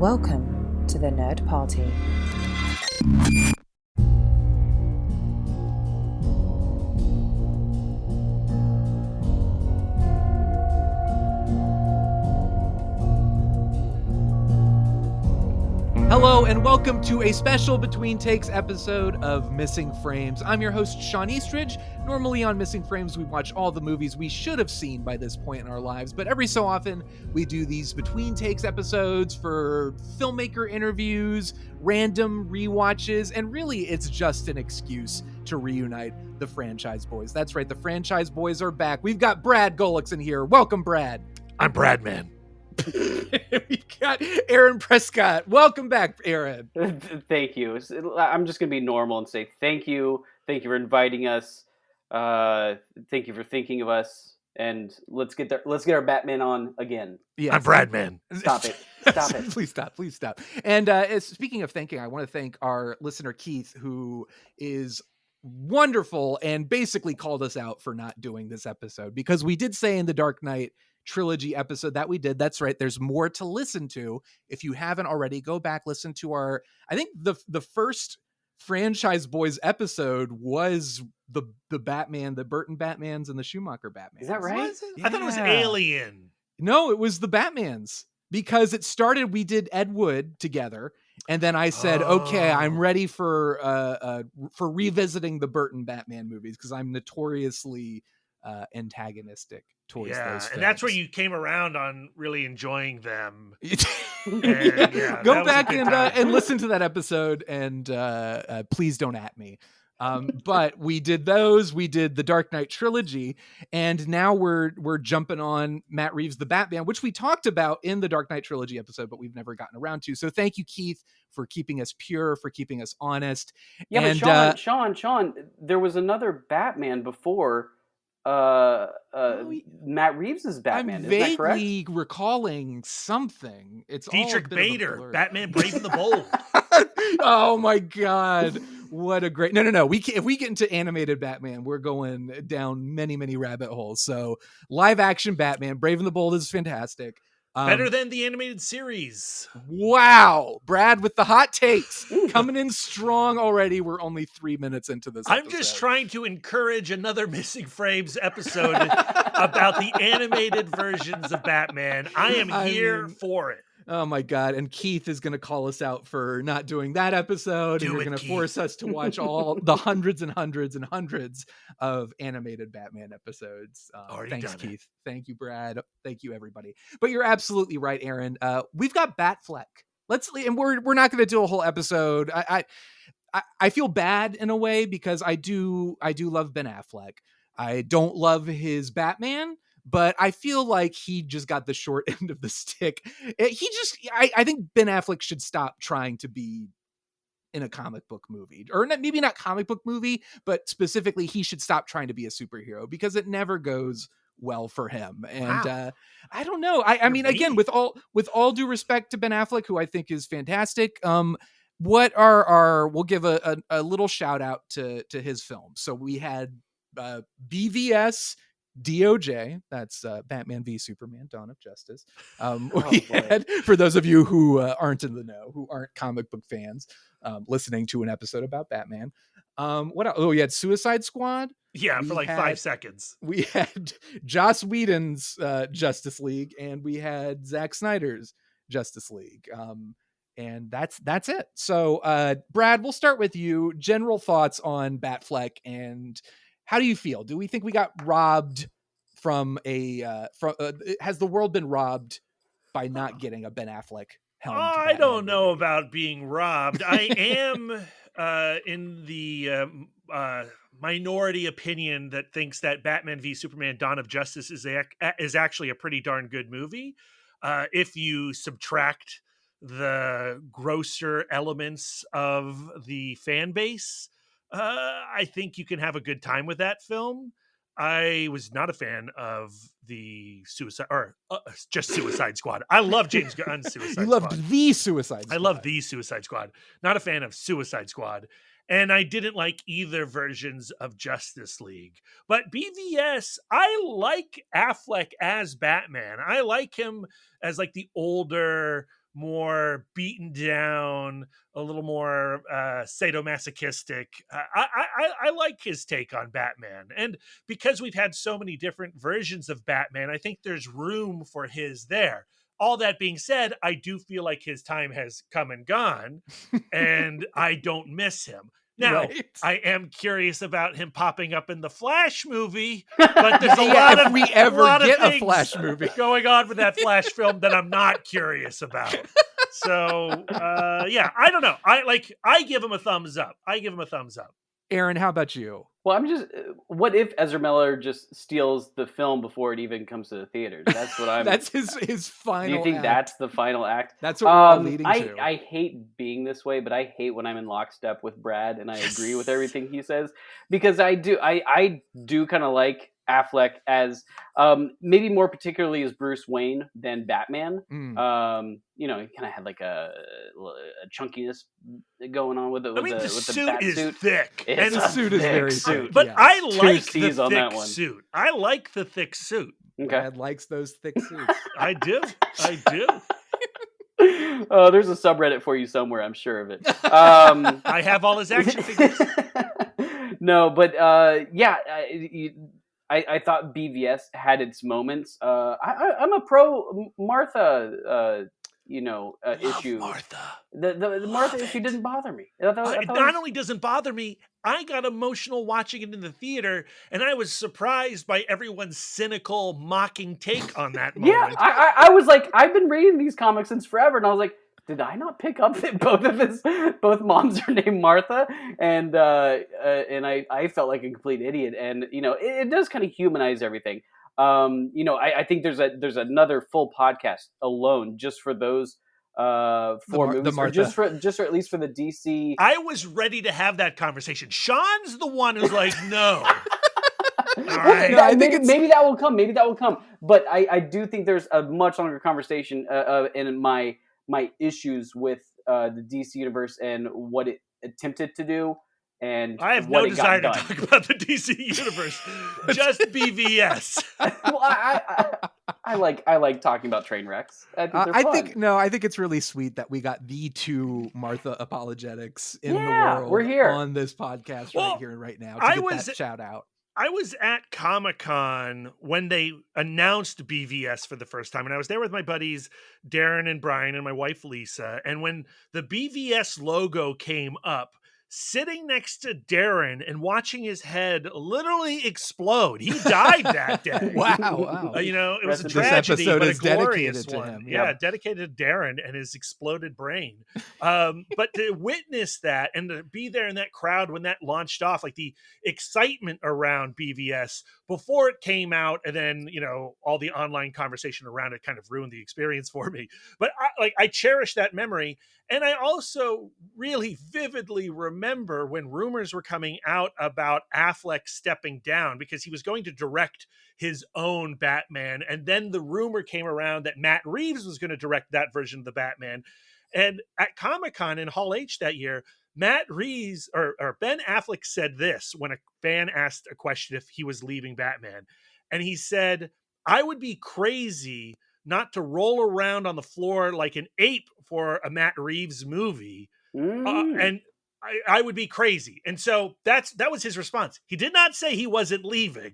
Welcome to the Nerd Party. Hello and welcome to a special Between Takes episode of Missing Frames. I'm your host, Shawn Eastridge. Normally on Missing Frames, we watch all the movies we should have seen by this point in our lives, but every so often we do these Between Takes episodes for filmmaker interviews, random rewatches, and really it's just an excuse to reunite the Franchyze Boyz. That's right, the Franchyze Boyz are back. We've got Brad Gullickson here. Welcome, Brad. I'm Brad, man. We got Aaron Prescott. Welcome back, Aaron. Thank you. I'm just going to be normal and say thank you. Thank you for inviting us. Thank you for thinking of us. And let's get our Batman on again. Yes. I'm Brad, man. Stop it. Stop it. Please stop. And speaking of thanking, I want to thank our listener, Keith, who is wonderful and basically called us out for not doing this episode because we did say in the Dark Knight trilogy episode that we did. That's right. There's more to listen to. If you haven't already, go back, listen to I think the first Franchyze Boyz episode was the Batman, the Burton Batmans and the Schumacher Batmans. Is that right? Yeah. I thought it was Alien. No, it was the Batmans because it started, we did Ed Wood together. And then I said, okay, I'm ready for revisiting the Burton Batman movies because I'm notoriously antagonistic towards those films. And that's where you came around on really enjoying them. Go back and listen to that episode and please don't at me. But we did those. We did the Dark Knight trilogy, and now we're jumping on Matt Reeves The Batman, which we talked about in the Dark Knight trilogy episode, but we've never gotten around to. So thank you, Keith, for keeping us pure, for keeping us honest. Yeah, and, but Sean, there was another Batman before Matt Reeves's Batman. I'm Is that correct? vaguely recalling something. It's Dietrich all a bit of a Bader, blur. Batman Brave and the Bold. Oh my God. What a great, no. If we get into animated Batman, we're going down many rabbit holes. So live action Batman, Brave and the Bold is fantastic. Better than the animated series. Wow. Brad with the hot takes coming in strong already. We're only 3 minutes into this I'm episode. just trying to encourage another Missing Frames episode about the animated versions of Batman. I am here for it. Oh my God. And Keith is going to call us out for not doing that episode. And you're going to force us to watch all the hundreds and hundreds and hundreds of animated Batman episodes. Thanks, Keith. Thank you, Brad. Thank you, everybody. But you're absolutely right, Aaron. We've got Batfleck. And we're not going to do a whole episode. I feel bad in a way because I do love Ben Affleck. I don't love his Batman, but I feel like he just got the short end of the stick. I think Ben Affleck should stop trying to be in a comic book movie, or maybe not comic book movie, but specifically he should stop trying to be a superhero because it never goes well for him. And I don't know. I mean, again, with all due respect to Ben Affleck, who I think is fantastic. We'll give a little shout out to his films. So we had BVS, DOJ, that's Batman v Superman, Dawn of Justice. We had, for those of you who aren't in the know, who aren't comic book fans, listening to an episode about Batman. What else? Oh, we had Suicide Squad. Yeah, for like 5 seconds. We had Joss Whedon's Justice League, and we had Zack Snyder's Justice League. And that's it. So, Brad, we'll start with you. General thoughts on Batfleck, and how do you feel? Do we think we got robbed from has the world been robbed by not getting a Ben Affleck helm? I don't know about being robbed. I am in the minority opinion that thinks that Batman v Superman: Dawn of Justice is actually a pretty darn good movie. If you subtract the grosser elements of the fan base, I think you can have a good time with that film. I was not a fan of the Suicide Squad. I love James Gunn's Suicide Squad. You loved the Suicide Squad. I love the Suicide Squad. Not a fan of Suicide Squad. And I didn't like either versions of Justice League. But BVS, I like Affleck as Batman. I like him as like the older, more beaten down, a little more sadomasochistic. I like his take on Batman. And because we've had so many different versions of Batman, I think there's room for his there. All that being said, I do feel like his time has come and gone, and I don't miss him. Now, Right. I am curious about him popping up in the Flash movie, but there's a lot if of we ever get a things Flash movie going on with that Flash film that I'm not curious about. So, yeah, I don't know. I give him a thumbs up. Aaron, how about you? Well, I'm just. What if Ezra Miller just steals the film before it even comes to the theaters? That's what I'm. That's his final. Do you think act. That's the final act? That's what we're all leading to. I hate being this way, but I hate when I'm in lockstep with Brad and I agree with everything he says, because I do kind of like Affleck as maybe more particularly as Bruce Wayne than Batman. He kind of had like a chunkiness going on with it. The suit is thick, and the suit is very thick. But yeah. I like the on thick that one. suit. I like the thick suit. Okay, Brad likes those thick suits. I do. There's a subreddit for you somewhere, I'm sure of it. I have all his action figures. No, but I thought BVS had its moments. I'm a pro Martha, issue. Martha. The Martha issue didn't bother me. It not only doesn't bother me, I got emotional watching it in the theater, and I was surprised by everyone's cynical, mocking take on that moment. Yeah, I was like, I've been reading these comics since forever, and I was like, did I not pick up that both moms are named Martha? And I felt like a complete idiot. And it does kind of humanize everything. I think there's another full podcast alone just for those four movies, or just for at least for the DC. I was ready to have that conversation. Sean's the one who's like, no. All right. No, I think maybe that will come. But I do think there's a much longer conversation in my issues with the DC universe and what it attempted to do, and I have no desire to talk about the DC universe. Just BVS. Well, I like talking about train wrecks. I think it's really sweet that we got the two Martha apologetics in the world. We're here on this podcast right here and right now. That shout out. I was at Comic-Con when they announced BVS for the first time, and I was there with my buddies Darren and Brian and my wife Lisa. And when the BVS logo came up, sitting next to Darren and watching his head literally explode. He died that day. Wow. It was a tragedy, but a glorious one. Yeah, dedicated to Darren and his exploded brain. But to witness that and to be there in that crowd when that launched off, like the excitement around BVS before it came out, and then, all the online conversation around it kind of ruined the experience for me. But I cherish that memory. And I also really vividly remember when rumors were coming out about Affleck stepping down because he was going to direct his own Batman. And then the rumor came around that Matt Reeves was going to direct that version of the Batman. And at Comic-Con in Hall H that year, Matt Reeves or Ben Affleck said this when a fan asked a question if he was leaving Batman. And he said, "I would be crazy not to roll around on the floor like an ape for a Matt Reeves movie. And I would be crazy." And so that was his response. He did not say he wasn't leaving.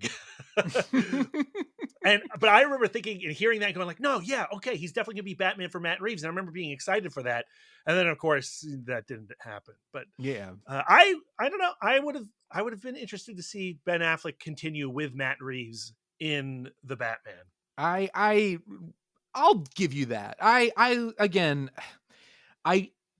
But I remember thinking and hearing that going like, no, yeah, okay, he's definitely gonna be Batman for Matt Reeves. And I remember being excited for that. And then of course that didn't happen. But yeah, I don't know. I would have been interested to see Ben Affleck continue with Matt Reeves in the Batman. I'll give you that.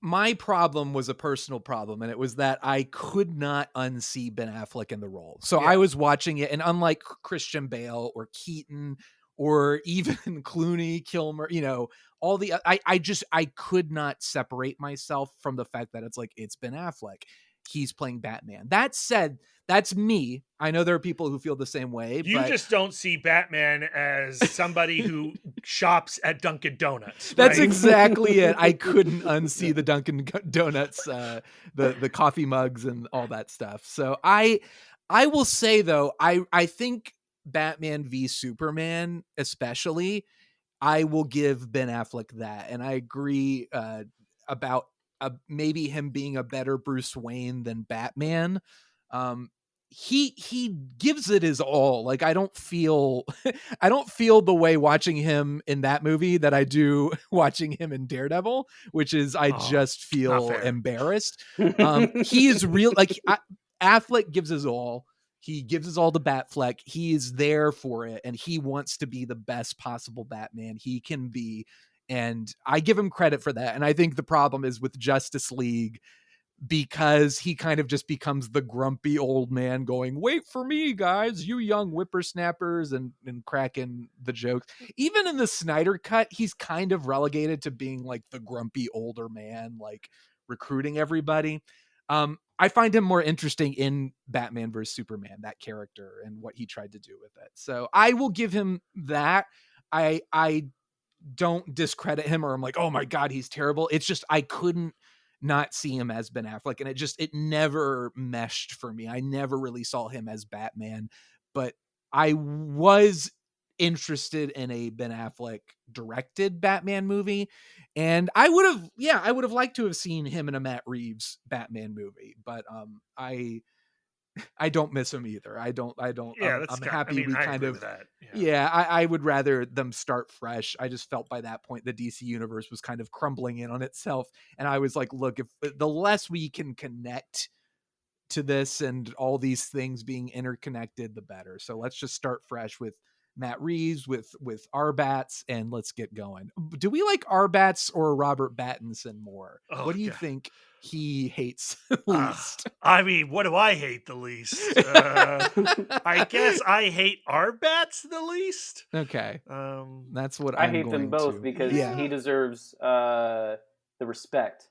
My problem was a personal problem, and it was that I could not unsee Ben Affleck in the role. So I was watching it, and unlike Christian Bale or Keaton or even Clooney, Kilmer, all the, I could not separate myself from the fact that it's Ben Affleck. He's playing Batman. That said, that's me. I know there are people who feel the same way. You just don't see Batman as somebody who shops at Dunkin' Donuts. That's exactly it. I couldn't unsee the Dunkin' Donuts, the coffee mugs and all that stuff. So I will say though, I think Batman v Superman especially, I will give Ben Affleck that. And I agree about maybe him being a better Bruce Wayne than Batman. He gives it his all. Like, I don't feel the way watching him in that movie that I do watching him in Daredevil, which is I just feel embarrassed. He is real. Like, Affleck gives his all. He gives us all the Batfleck. He is there for it, and he wants to be the best possible Batman he can be. And I give him credit for that. And I think the problem is with Justice League, because he kind of just becomes the grumpy old man going, wait for me, guys, you young whippersnappers, and cracking the jokes. Even in the Snyder cut, he's kind of relegated to being like the grumpy older man, like recruiting everybody. I find him more interesting in Batman vs. Superman, that character, and what he tried to do with it. So I will give him that. I don't discredit him, or I'm like, oh my God, he's terrible. It's just, I couldn't not see him as Ben Affleck. And it never meshed for me. I never really saw him as Batman, but I was interested in a Ben Affleck directed Batman movie. And I would have liked to have seen him in a Matt Reeves Batman movie, but I don't miss him either. I don't. Yeah, I'm happy we kind of. That. Yeah, I would rather them start fresh. I just felt by that point the DC universe was kind of crumbling in on itself, and I was like, look, if the less we can connect to this and all these things being interconnected, the better. So let's just start fresh with Matt Reeves, with R-Batz, and let's get going. Do we like R-Batz or Robert Battinson more? What do you think he hates least? I mean, what do I hate the least? I guess I hate R-Batz the least. Okay. That's what I hate them both because he deserves the respect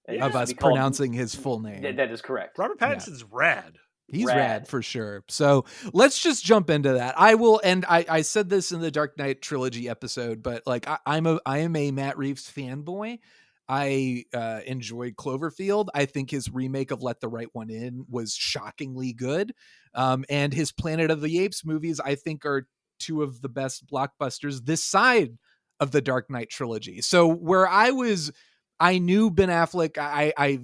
of us pronouncing his full name. That is correct. Robert Pattinson's rad. He's rad for sure. So let's just jump into that. I will, and I said this in the Dark Knight trilogy episode, but like I am a Matt Reeves fanboy. I enjoyed Cloverfield. I think his remake of Let the Right One In was shockingly good. And his Planet of the Apes movies, I think, are two of the best blockbusters this side of the Dark Knight trilogy. So where I knew Ben Affleck, I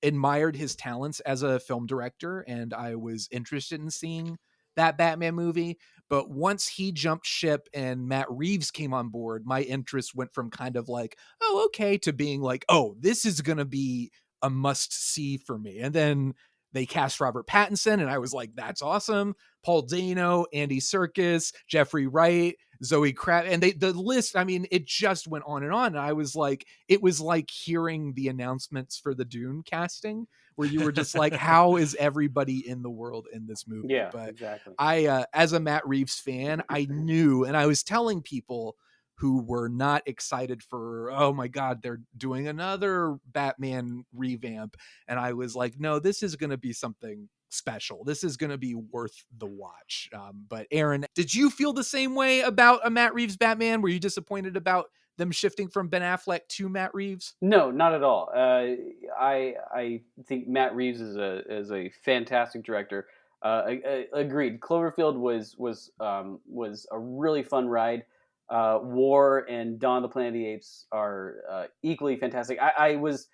admired his talents as a film director, and I was interested in seeing that Batman movie. But once he jumped ship and Matt Reeves came on board, my interest went from kind of like, oh, okay, to being like, oh, this is going to be a must see for me. And then they cast Robert Pattinson, and I was like, that's awesome. Paul Dano, Andy Serkis, Jeffrey Wright, Zoe Kravitz, and the list, I mean, it just went on. And I was like, it was like hearing the announcements for the Dune casting, where you were just like, how is everybody in the world in this movie? Yeah, but exactly. I, as a Matt Reeves fan, I knew, and I was telling people who were not excited for, oh my God, they're doing another Batman revamp. And I was like, no, this is going to be something special. This is going to be worth the watch. But Aaron, did you feel the same way about a Matt Reeves Batman? Were you disappointed about them shifting from Ben Affleck to Matt Reeves? No, not at all. I think Matt Reeves is a fantastic director. Agreed. Cloverfield was a really fun ride. War and Dawn of the Planet of the Apes are equally fantastic. I was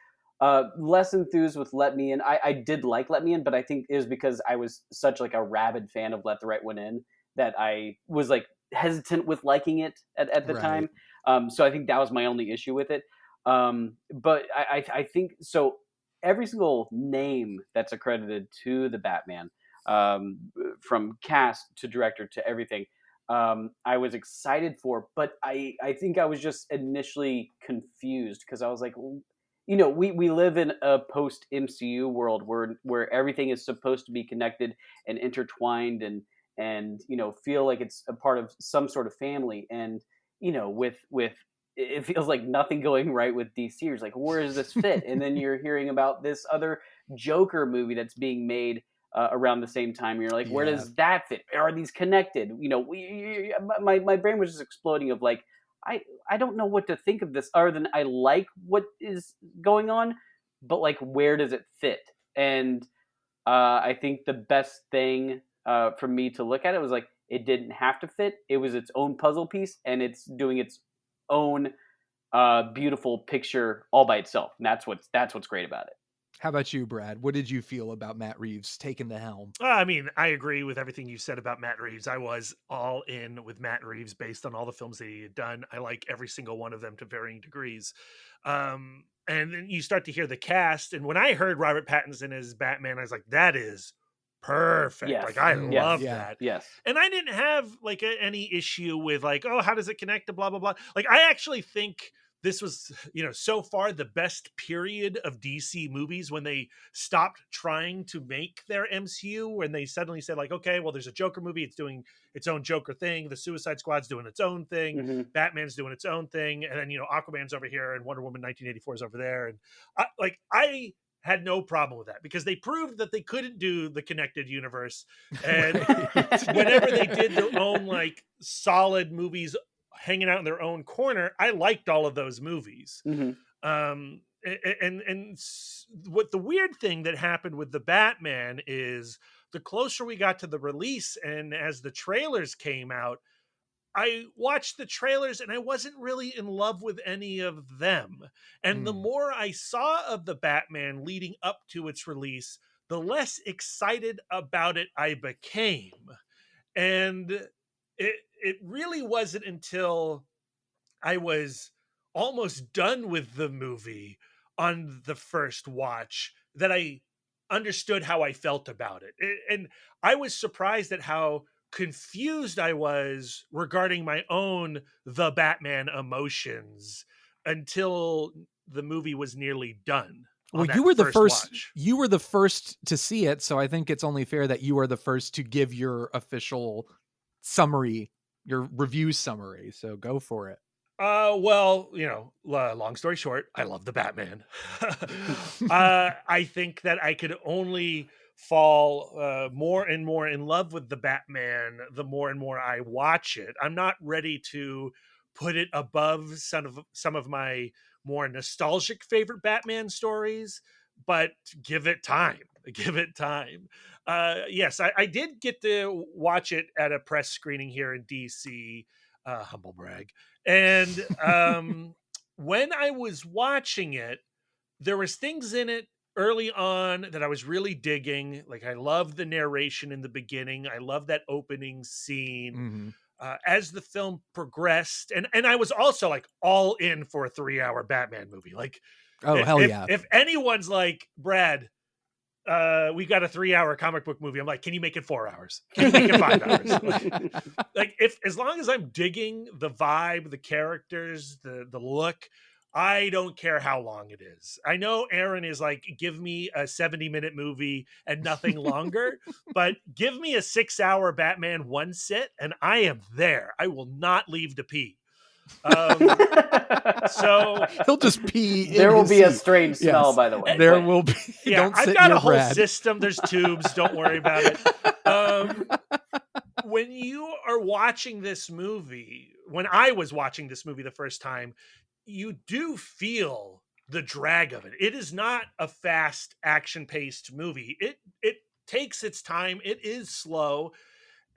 less enthused with Let Me In. I did like Let Me In, but I think it was because I was such like a rabid fan of Let the Right One In that I was like hesitant with liking it at the time. So I think that was my only issue with it. But I think so. Every single name that's accredited to the Batman, from cast to director to everything, I was excited for, but I think I was just initially confused because I was like, you know, we live in a post MCU world where everything is supposed to be connected and intertwined and you know, feel like it's a part of some sort of family. And you know, with it feels like nothing going right with DC. You're like, where does this fit? And then you're hearing about this other Joker movie that's being made around the same time. You're like, where does that fit? Are these connected? You know, my brain was just exploding of like, I don't know what to think of this other than I like what is going on, but like, where does it fit? And I think the best thing for me to look at it was like, It didn't have to fit. It was its own puzzle piece, and it's doing its own beautiful picture all by itself. And that's what's great about it. How about you, Brad? What did you feel about Matt Reeves taking the helm? I mean, I agree with everything you said about Matt Reeves. I was all in with Matt Reeves based on all the films that he had done. I like every single one of them to varying degrees. And then you start to hear the cast. And when I heard Robert Pattinson as Batman, I was like, that is perfect. Yes. Like, I Yes. love Yeah. that. Yes. And I didn't have like any issue with like, oh, how does it connect to blah, blah, blah. Like, I actually think this was, so far the best period of DC movies when they stopped trying to make their MCU, when they suddenly said like, okay, well, there's a Joker movie. It's doing its own Joker thing. The Suicide Squad's doing its own thing. Mm-hmm. Batman's doing its own thing. And then, Aquaman's over here and Wonder Woman 1984 is over there. And I had no problem with that because they proved that they couldn't do the connected universe. And whenever they did their own like solid movies hanging out in their own corner, I liked all of those movies. Mm-hmm. And what the weird thing that happened with the Batman is the closer we got to the release and as the trailers came out, I watched the trailers and I wasn't really in love with any of them. And the more I saw of the Batman leading up to its release, the less excited about it I became. And it really wasn't until I was almost done with the movie on the first watch that I understood how I felt about it. And I was surprised at how confused I was regarding my own The Batman emotions until the movie was nearly done. Well, you were the first. You were the first to see it, so I think it's only fair that you are the first to give your official summary, your review summary. So go for it. Well, long story short, I love the Batman. I think that I could only fall more and more in love with the Batman the more and more I watch it. I'm not ready to put it above some of my more nostalgic favorite Batman stories, but give it time. Give it time. Yes, I did get to watch it at a press screening here in DC. Humble brag. And when I was watching it, there was things in it early on that I was really digging. Like I love the narration in the beginning. I love that opening scene. Mm-hmm. As the film progressed, and I was also like all in for a 3-hour Batman movie. Like, hell yeah! If anyone's like, Brad, we got a 3-hour comic book movie, I'm like, can you make it 4 hours? Can you make it 5 hours? Like if as long as I'm digging the vibe, the characters, the look, I don't care how long it is. I know Aaron is like, give me a 70-minute movie and nothing longer, but give me a 6-hour Batman one sit and I am there. I will not leave to pee. So he'll just pee. There will be a strange smell, by the way. There will be. Yeah, Don't I've got a whole system. There's tubes. Don't worry about it. When you are watching this movie, when I was watching this movie the first time, you do feel the drag of it. It is not a fast, action-paced movie. It takes its time. It is slow.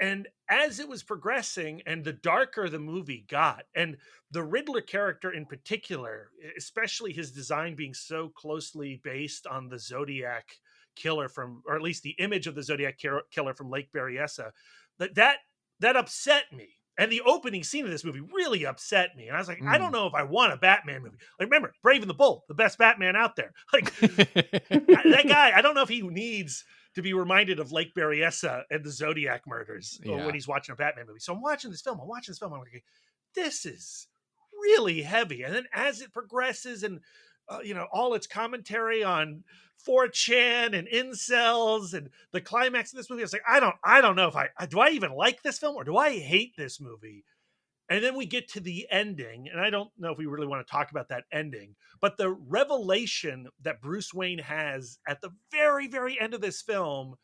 And as it was progressing and the darker the movie got, and the Riddler character in particular, especially his design being so closely based on the Zodiac killer or at least the image of the Zodiac killer from Lake Berryessa, that upset me. And the opening scene of this movie really upset me. And I was like, I don't know if I want a Batman movie. Like, remember, Brave and the Bold, the best Batman out there. Like, that guy, I don't know if he needs to be reminded of Lake Berryessa and the Zodiac murders when he's watching a Batman movie. So I'm watching this film. I'm like, this is really heavy. And then as it progresses and, all its commentary on 4chan and incels and the climax of this movie, I was like, I don't know if do I even like this film or do I hate this movie? And then we get to the ending, and I don't know if we really want to talk about that ending, but the revelation that Bruce Wayne has at the very, very end of this film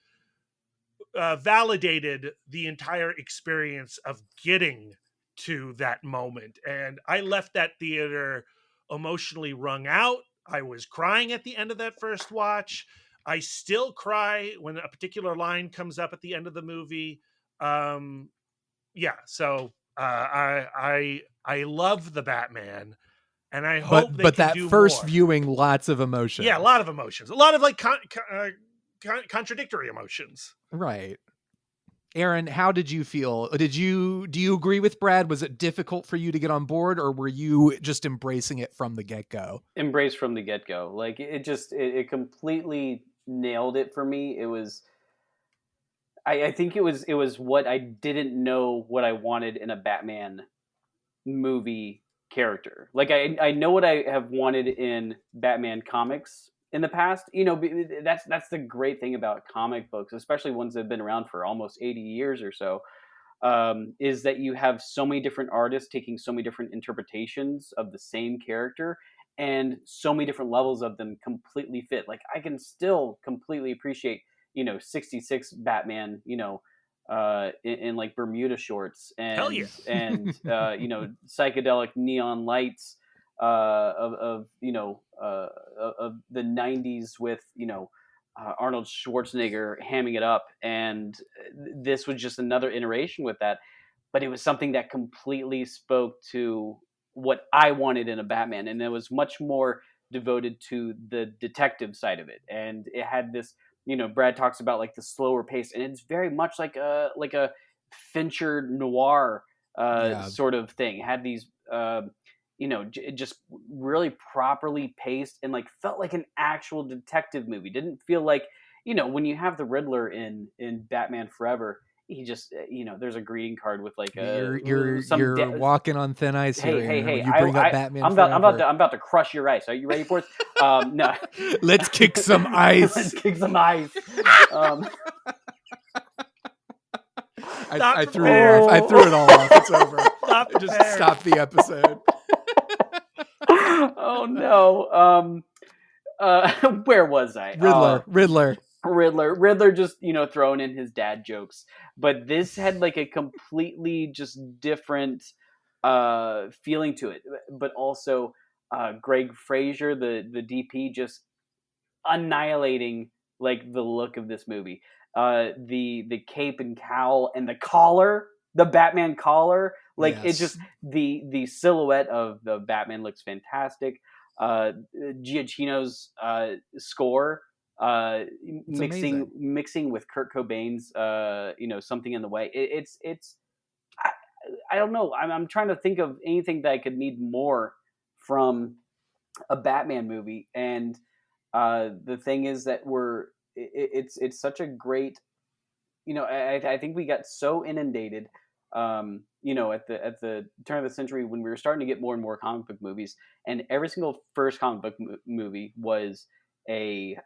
validated the entire experience of getting to that moment. And I left that theater emotionally wrung out. I was crying at the end of that first watch. I still cry when a particular line comes up at the end of the movie. So I love the Batman, and I hope they can that do first more. viewing, lots of emotions. Yeah, a lot of emotions, a lot of like contradictory emotions. Right. Aaron, how did you feel? Do you agree with Brad? Was it difficult for you to get on board, or were you just embracing it from the get-go? Embrace from the get-go. Like it completely nailed it for me. It was, I think it was what I didn't know what I wanted in a Batman movie character. Like I know what I have wanted in Batman comics in the past. That's the great thing about comic books, especially ones that have been around for almost 80 years or so, is that you have so many different artists taking so many different interpretations of the same character, and so many different levels of them completely fit. Like I can still completely appreciate 66 Batman, in like Bermuda shorts and Hell yeah. and psychedelic neon lights of the 90s with Arnold Schwarzenegger hamming it up, and this was just another iteration with that, but it was something that completely spoke to what I wanted in a Batman, and it was much more devoted to the detective side of it, and it had this, Brad talks about like the slower pace, and it's very much like a Fincher noir sort of thing. It had these just really properly paced and like felt like an actual detective movie. Didn't feel like, when you have the Riddler in Batman Forever, he just, there's a greeting card with like you're walking on thin ice here. Hey! You bring up Batman. I'm about to crush your ice. Are you ready for it? No. Let's kick some ice. Let's kick some ice. I threw it off. I threw it all off. It's over. Stop the episode. Oh no. Where was I? Riddler just, throwing in his dad jokes. But this had like a completely just different feeling to it. But also Greg Fraser, the DP, just annihilating like the look of this movie. The cape and cowl and the collar, the Batman collar, like yes. It's just the silhouette of the Batman looks fantastic. Giacchino's score, mixing with Kurt Cobain's, Something in the Way. I don't know. I'm trying to think of anything that I could need more from a Batman movie, and the thing is that it's such a great, I think we got so inundated, at the turn of the century when we were starting to get more and more comic book movies, and every single first comic book movie was an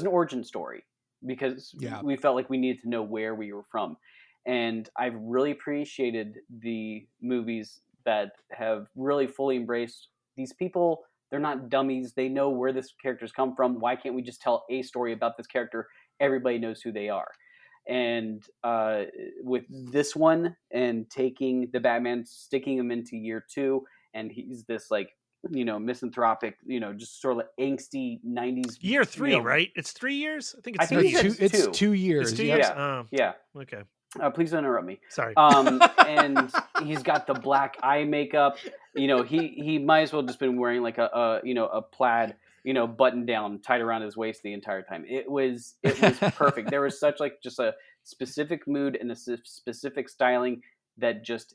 origin story, because we felt like we needed to know where we were from. And I've really appreciated the movies that have really fully embraced these people. They're not dummies. They know where this character's come from. Why can't we just tell a story about this character? Everybody knows who they are. And with this one, and taking the Batman, sticking him into year 2, and he's this like, misanthropic, just sort of angsty 90s. Year 3, right? It's 3 years? I think it's 2 years. It's 2 years? Yeah. Okay. Please don't interrupt me. Sorry. And he's got the black eye makeup. He might as well just been wearing like a plaid, button down tied around his waist the entire time. It was perfect. There was such like just a specific mood and a specific styling that just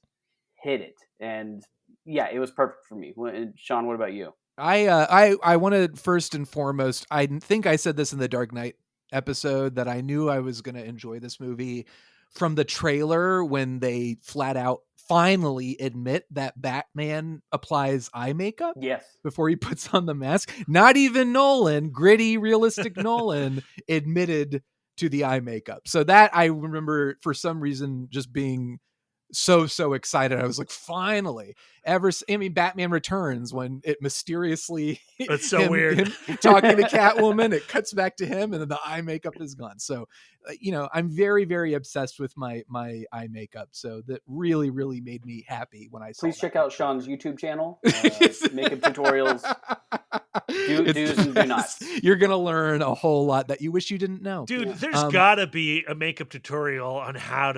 hit it. And yeah, it was perfect for me. Shawn, what about you? I wanted, first and foremost, I think I said this in the Dark Knight episode, that I knew I was going to enjoy this movie from the trailer, when they flat out finally admit that Batman applies eye makeup. Yes. Before he puts on the mask. Not even Nolan, gritty, realistic Nolan, admitted to the eye makeup. So that I remember, for some reason, just being so excited. I was like, finally. Batman Returns, when it mysteriously, that's so weird, him talking to Catwoman, it cuts back to him and then the eye makeup is gone. So I'm very, very obsessed with my eye makeup, so that really made me happy when I saw. Please check out Shawn's YouTube channel, makeup tutorials, do's and do nots. You're gonna learn a whole lot that you wish you didn't know, dude. There's gotta be a makeup tutorial on how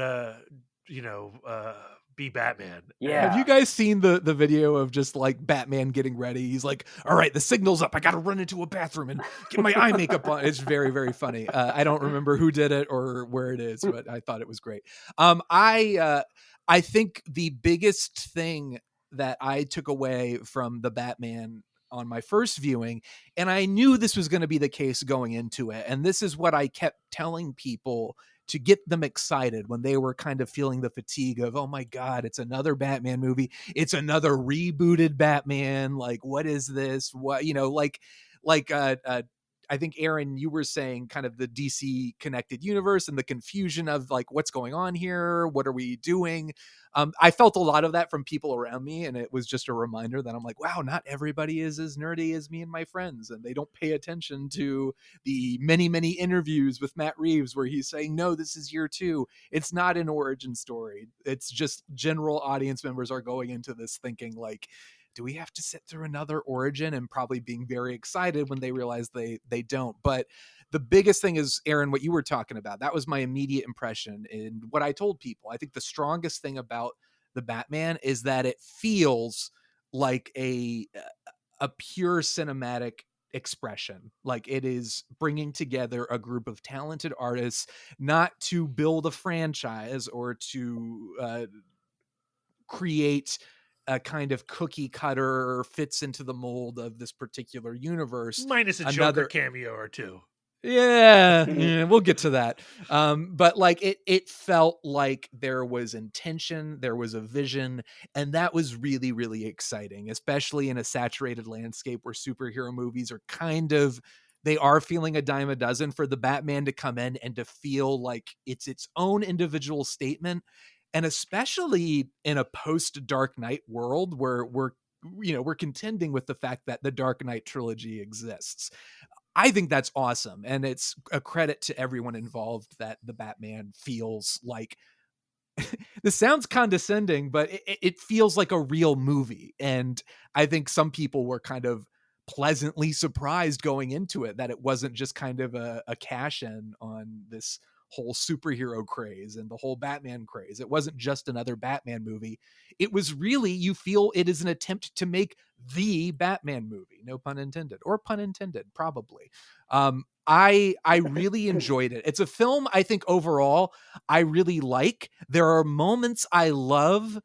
be Batman. Yeah. Have you guys seen the video of just like Batman getting ready? He's like, all right, the signal's up. I got to run into a bathroom and get my eye makeup on. It's very, very funny. I don't remember who did it or where it is, but I thought it was great. I think the biggest thing that I took away from the Batman on my first viewing, and I knew this was going to be the case going into it, and this is what I kept telling people to get them excited when they were kind of feeling the fatigue of, oh my God, it's another Batman movie. It's another rebooted Batman. Like, what is this? What, I think Aaron, you were saying kind of the DC connected universe and the confusion of like, what's going on here? What are we doing? I felt a lot of that from people around me. And it was just a reminder that I'm like, wow, not everybody is as nerdy as me and my friends. And they don't pay attention to the many, many interviews with Matt Reeves where he's saying, no, this is year 2. It's not an origin story. It's just general audience members are going into this thinking like, do we have to sit through another origin, and probably being very excited when they realize they don't. But the biggest thing is, Aaron, what you were talking about, that was my immediate impression. And what I told people, I think the strongest thing about the Batman is that it feels like a pure cinematic expression. Like it is bringing together a group of talented artists, not to build a franchise or to create a kind of cookie cutter fits into the mold of this particular universe. Minus a Joker cameo or two. Yeah, we'll get to that. But like it felt like there was intention, there was a vision, and that was really, really exciting, especially in a saturated landscape where superhero movies are they are feeling a dime a dozen. For the Batman to come in and to feel like it's its own individual statement. And especially in a post Dark Knight world where we're contending with the fact that the Dark Knight trilogy exists. I think that's awesome. And it's a credit to everyone involved that the Batman feels like, this sounds condescending, but it feels like a real movie. And I think some people were kind of pleasantly surprised going into it that it wasn't just kind of a cash in on this whole superhero craze and the whole Batman craze. It wasn't just another Batman movie. It was really, you feel it is an attempt to make the Batman movie. No pun intended, or pun intended, probably. I really enjoyed it. It's a film I think overall I really like. There are moments I love,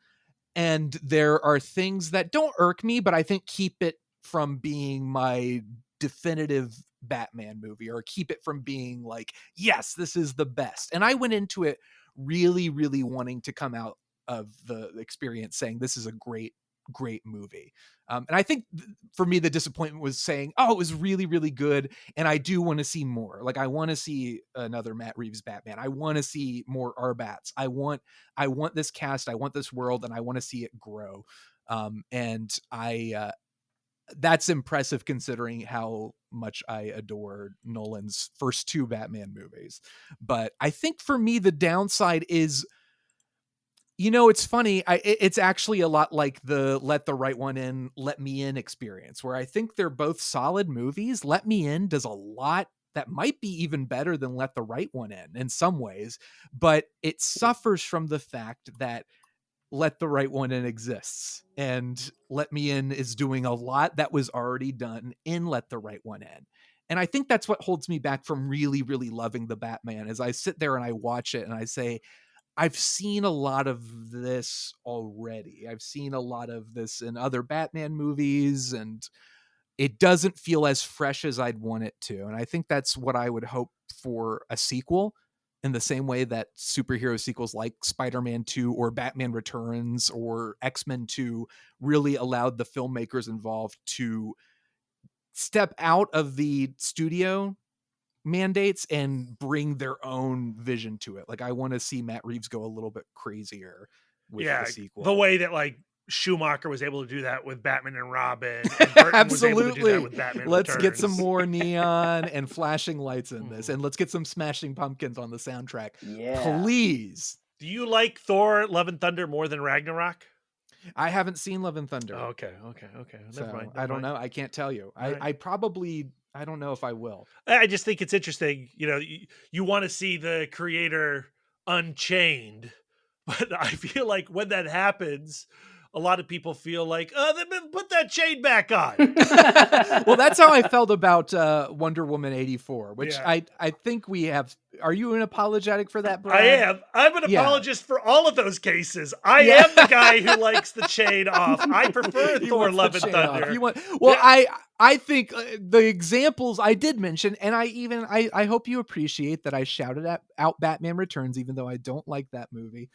and there are things that don't irk me, but I think keep it from being my definitive Batman movie, or keep it from being like, yes, this is the best. And I went into it really, really wanting to come out of the experience saying this is a great movie. And I think for me, the disappointment was saying, oh, it was really, really good. And I do want to see more. Like, I want to see another Matt Reeves Batman. I want to see more R-Batz. I want this cast. I want this world, and I want to see it grow. And that's impressive considering how much I adore Nolan's first 2 Batman movies. But I think for me, the downside is, it's funny. It's actually a lot like the Let the Right One In, Let Me In experience, where I think they're both solid movies. Let Me In does a lot that might be even better than Let the Right One In some ways, but it suffers from the fact that Let the Right One In exists, and Let Me In is doing a lot that was already done in Let the Right One In. And I think that's what holds me back from really, really loving the Batman. As I sit there and I watch it and I say, I've seen a lot of this already. I've seen a lot of this in other Batman movies, and it doesn't feel as fresh as I'd want it to. And I think that's what I would hope for a sequel, in the same way that superhero sequels like Spider-Man 2 or Batman Returns or X-Men 2 really allowed the filmmakers involved to step out of the studio mandates and bring their own vision to it. Like, I want to see Matt Reeves go a little bit crazier with the sequel. The way that like Schumacher was able to do that with Batman and Robin, and Burton was able to do that with Batman Let's Returns. get some more neon and flashing lights in this, and let's get some Smashing Pumpkins on the soundtrack. Yeah. Please. Do you like Thor Love and Thunder more than Ragnarok? I haven't seen Love and Thunder. Oh, okay. So, Never mind. I don't know. I can't tell you. Right. I don't know if I will. I just think it's interesting. You want to see the creator unchained, But I feel like when that happens, a lot of people feel like, then put that chain back on. Well, that's how I felt about Wonder Woman 84, which Yeah. I think we have. Are you an apologetic for that, Brad? I am. I'm an Yeah. apologist for all of those cases. I am the guy who likes the chain off. I prefer He Thor: wants the Love and chain Thunder. off. I think the examples I did mention, and I hope you appreciate that I shouted out Batman Returns, even though I don't like that movie.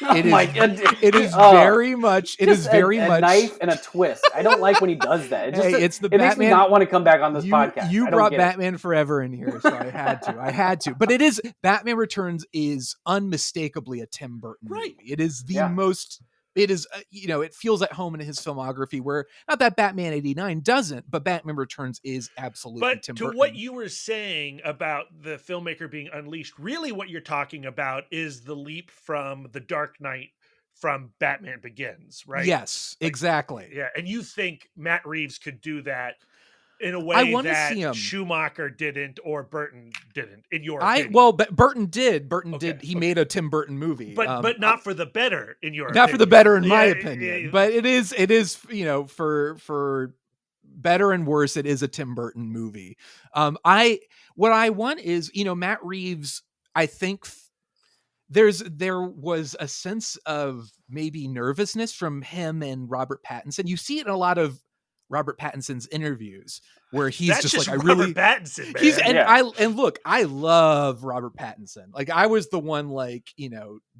It is very much a knife and a twist. I don't like when he does that. It makes me not want to come back on this podcast. You brought Batman Forever in here, so I had to. But Batman Returns is unmistakably a Tim Burton movie. It is the most. It is, it feels at home in his filmography, where not that Batman 89 doesn't, but Batman Returns is absolutely Tim Burton. But to what you were saying about the filmmaker being unleashed, really what you're talking about is the leap from The Dark Knight from Batman Begins, right? Yes, exactly. Yeah, and you think Matt Reeves could do that in a way that Schumacher didn't or Burton didn't, in your opinion? Well, but Burton did. He made a Tim Burton movie, but not for the better, in your not opinion. for the better, in my opinion. But it is for better and worse, it is a Tim Burton movie. What I want is Matt Reeves. I think there was a sense of maybe nervousness from him and Robert Pattinson. You see it in a lot of Robert Pattinson's interviews where he's just like, Robert Pattinson, man. Look, I love Robert Pattinson. Like, I was the one, like,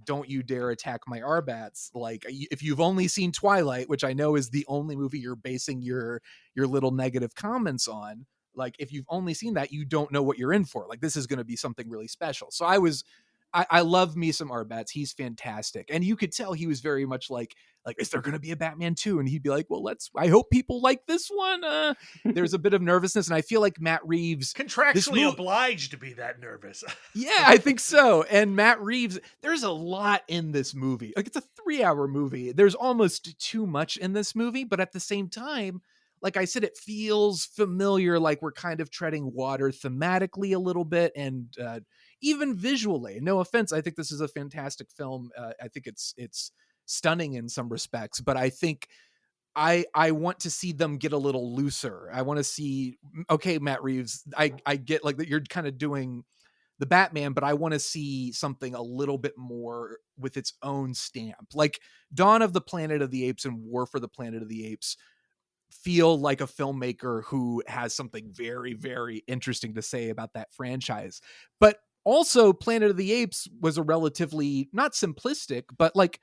don't you dare attack my R-Batz. Like, if you've only seen Twilight, which I know is the only movie you're basing your little negative comments on, like, if you've only seen that, you don't know what you're in for. Like, this is going to be something really special. So I love me some R-Batz. He's fantastic. And you could tell he was very much like, is there going to be a Batman 2? And he'd be like, well, I hope people like this one. There's a bit of nervousness. And I feel like Matt Reeves contractually obliged to be that nervous. Yeah, I think so. And Matt Reeves, there's a lot in this movie. Like, it's a 3-hour movie. There's almost too much in this movie. But at the same time, like I said, it feels familiar. Like we're kind of treading water thematically a little bit. And, even visually, no offense, I think this is a fantastic film. I think it's stunning in some respects, but I think I want to see them get a little looser. I want to see, okay, Matt Reeves, I get like that you're kind of doing the Batman, but I want to see something a little bit more with its own stamp. Like Dawn of the Planet of the Apes and War for the Planet of the Apes feel like a filmmaker who has something very, very interesting to say about that franchise. But also, Planet of the Apes was a relatively, not simplistic, but like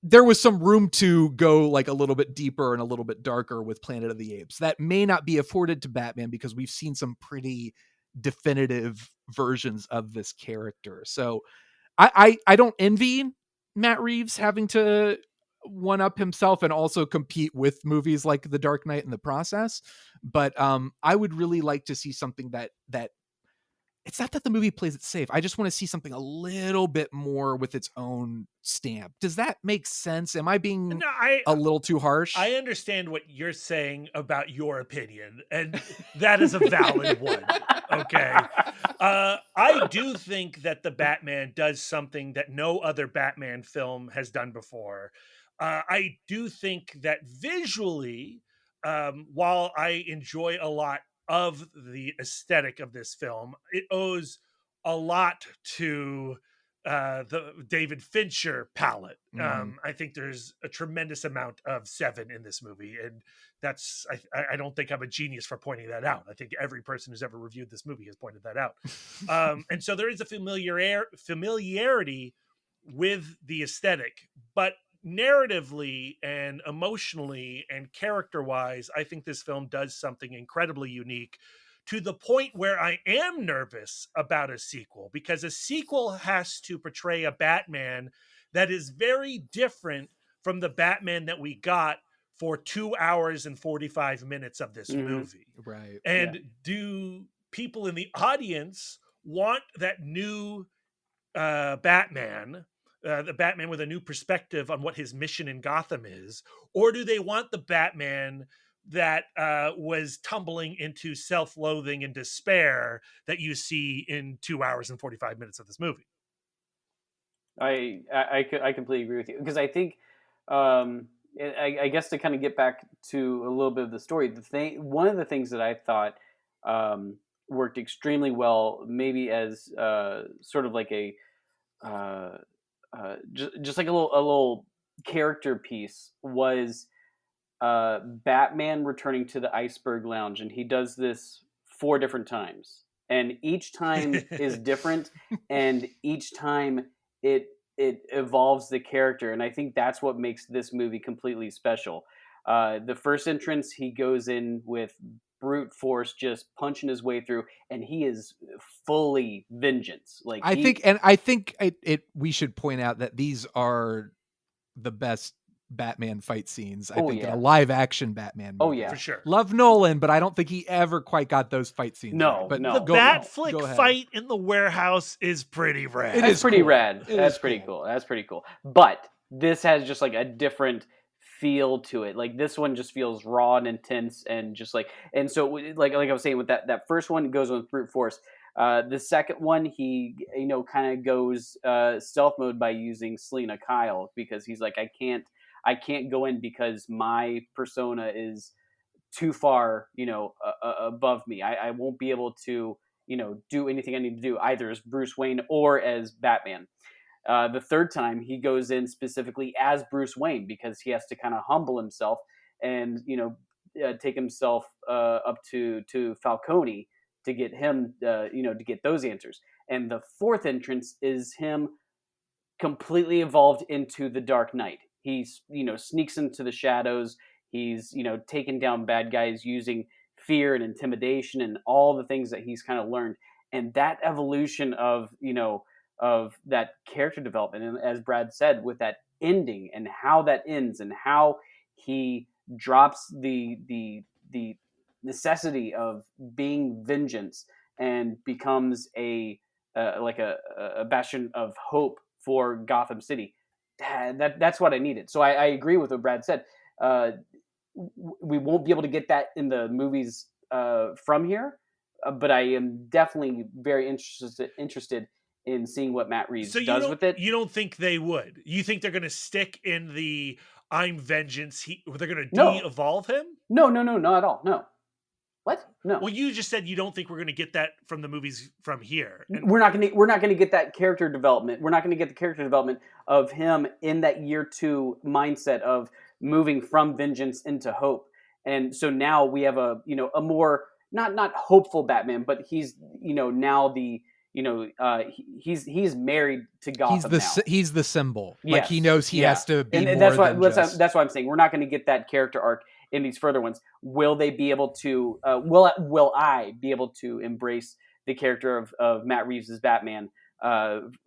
there was some room to go like a little bit deeper and a little bit darker with Planet of the Apes that may not be afforded to Batman because we've seen some pretty definitive versions of this character. So I don't envy Matt Reeves having to one up himself and also compete with movies like The Dark Knight in the process. But I would really like to see something that it's not that the movie plays it safe. I just want to see something a little bit more with its own stamp. Does that make sense? Am I being a little too harsh? I understand what you're saying about your opinion, and that is a valid one. Okay. I do think that the Batman does something that no other Batman film has done before. I do think that visually, while I enjoy a lot of the aesthetic of this film, it owes a lot to the David Fincher palette. I think there's a tremendous amount of Seven in this movie, and that's I don't think I'm a genius for pointing that out. I think every person who's ever reviewed this movie has pointed that out. And so there is a familiarity with the aesthetic, but narratively and emotionally and character-wise, I think this film does something incredibly unique, to the point where I am nervous about a sequel, because a sequel has to portray a Batman that is very different from the Batman that we got for 2 hours and 45 minutes of this movie. Right. And do people in the audience want that new Batman, the Batman with a new perspective on what his mission in Gotham is? Or do they want the Batman that was tumbling into self-loathing and despair that you see in 2 hours and 45 minutes of this movie? I completely agree with you, because I think, I guess to kind of get back to a little bit of the story, one of the things that I thought worked extremely well, maybe as sort of like a just like a little character piece, was Batman returning to the Iceberg Lounge, and he does this 4 different times, and each time is different, and each time it evolves the character, and I think that's what makes this movie completely special. The first entrance, he goes in with brute force, just punching his way through, and he is fully vengeance. Like, I think we should point out that these are the best Batman fight scenes, I think, in a live action Batman movie. Oh yeah, for sure. Love Nolan, but I don't think he ever quite got those fight scenes right. But the Batflick fight in the warehouse is pretty rad. That's pretty rad. That's pretty cool. That's pretty cool. But this has just like a different feel to it. Like, this one just feels raw and intense, and just like, and so like I was saying, with that first one goes with brute force. The second one, he kind of goes stealth mode by using Selena Kyle, because he's like, I can't go in because my persona is too far, above me. I won't be able to, do anything I need to do, either as Bruce Wayne or as Batman. The third time, he goes in specifically as Bruce Wayne, because he has to kind of humble himself and, take himself up to Falcone to get him, to get those answers. And the fourth entrance is him completely evolved into the Dark Knight. He's, sneaks into the shadows. He's, taken down bad guys using fear and intimidation and all the things that he's kind of learned. And that evolution of, of that character development, and as Brad said, with that ending and how that ends, and how he drops the necessity of being vengeance and becomes a bastion of hope for Gotham City. That's what I needed. So I agree with what Brad said. We won't be able to get that in the movies from here, but I am definitely very interested in seeing what Matt Reeves does with it. You don't think they would? You think they're going to stick in the I'm vengeance? They're going to de-evolve him? No, not at all. No. What? No. Well, you just said you don't think we're going to get that from the movies from here. And we're not going to get that character development. We're not going to get the character development of him in that year 2 mindset of moving from vengeance into hope. And so now we have a more not hopeful Batman, but he's now the he's married to Gotham now. He's the symbol. Yes. Like, he knows he has to be, and that's what I'm saying. We're not going to get that character arc in these further ones. Will they be able to? Will I be able to embrace the character of Matt Reeves' Batman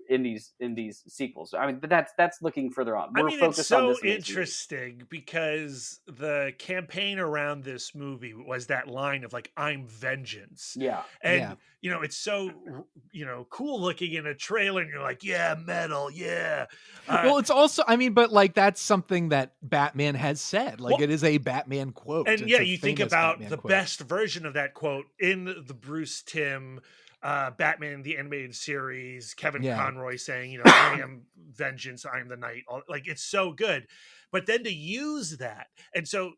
in these sequels? I mean, but that's looking further on. We're focused it's so on this interesting because the campaign around this movie was that line of like, I'm vengeance. Yeah. And it's so cool looking in a trailer, and you're like, yeah, metal, yeah. Well, it's also, but like, that's something that Batman has said. Like, it is a Batman quote. And you think about Batman quote. Best version of that quote in the Bruce Timm Batman the Animated Series, Kevin Conroy saying, I am vengeance, I am the night. Like, it's so good. But then to use that, and so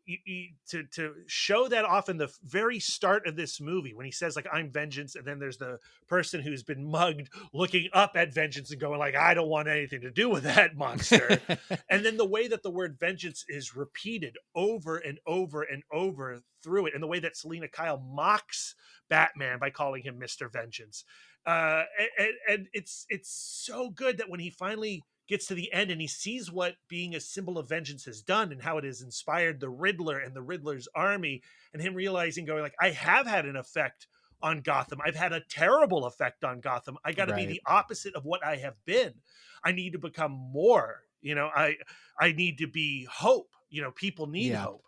to show that off in the very start of this movie, when he says, like, I'm vengeance, and then there's the person who's been mugged looking up at vengeance and going, like, I don't want anything to do with that monster. And then the way that the word vengeance is repeated over and over and over through it, and the way that Selena Kyle mocks Batman by calling him Mr. Vengeance. And it's so good that when he finally gets to the end and he sees what being a symbol of vengeance has done and how it has inspired the Riddler and the Riddler's army, and him realizing, going like, I have had an effect on Gotham. I've had a terrible effect on Gotham. I got to be the opposite of what I have been. I need to become more, I need to be hope. People need hope.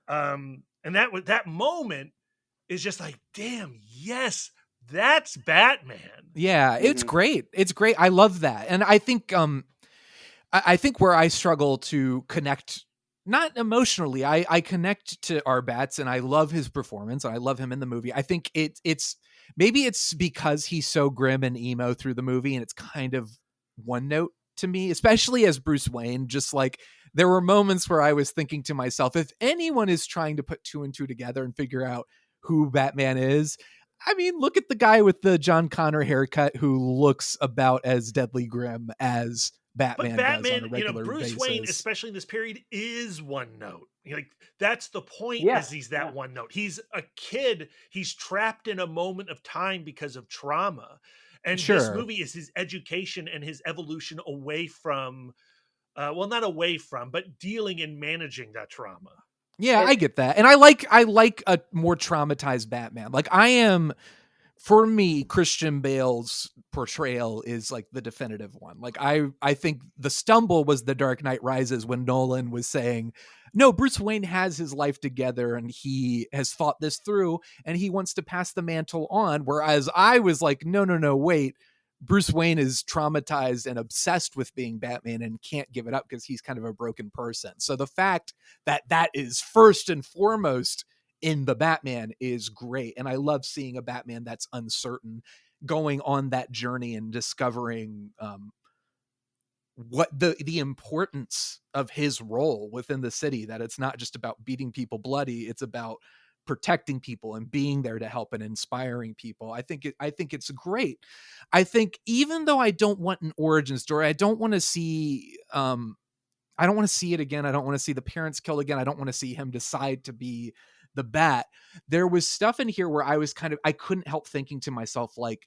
And that moment is just like, damn, yes, that's Batman. Yeah, it's great. It's great. I love that. And I think where I struggle to connect, not emotionally, I connect to R-Batz, and I love his performance, and I love him in the movie. I think it's maybe it's because he's so grim and emo through the movie, and it's kind of one note to me, especially as Bruce Wayne. Just like there were moments where I was thinking to myself, if anyone is trying to put 2 and 2 together and figure out who Batman is, I mean, look at the guy with the John Connor haircut who looks about as deadly grim as Batman does on a regular Bruce basis. Wayne, especially in this period, is one note. Like that's the point. Yeah, is he's that one note. He's a kid. He's trapped in a moment of time because of trauma, and this movie is his education and his evolution away from, well, not away from, but dealing and managing that trauma. Yeah, I get that. And I like a more traumatized Batman. Like for me, Christian Bale's portrayal is like the definitive one. Like I think the stumble was The Dark Knight Rises when Nolan was saying, no, Bruce Wayne has his life together and he has thought this through and he wants to pass the mantle on. Whereas I was like, no, wait. Bruce Wayne is traumatized and obsessed with being Batman and can't give it up because he's kind of a broken person. So the fact that that is first and foremost in the Batman is great. And I love seeing a Batman that's uncertain going on that journey and discovering what the importance of his role within the city, that it's not just about beating people bloody. It's about protecting people and being there to help and inspiring people. I think it's great. I think even though I don't want an origin story, I don't want to see it again. I don't want to see the parents killed again. I don't want to see him decide to be the Bat. There was stuff in here where I couldn't help thinking to myself, like,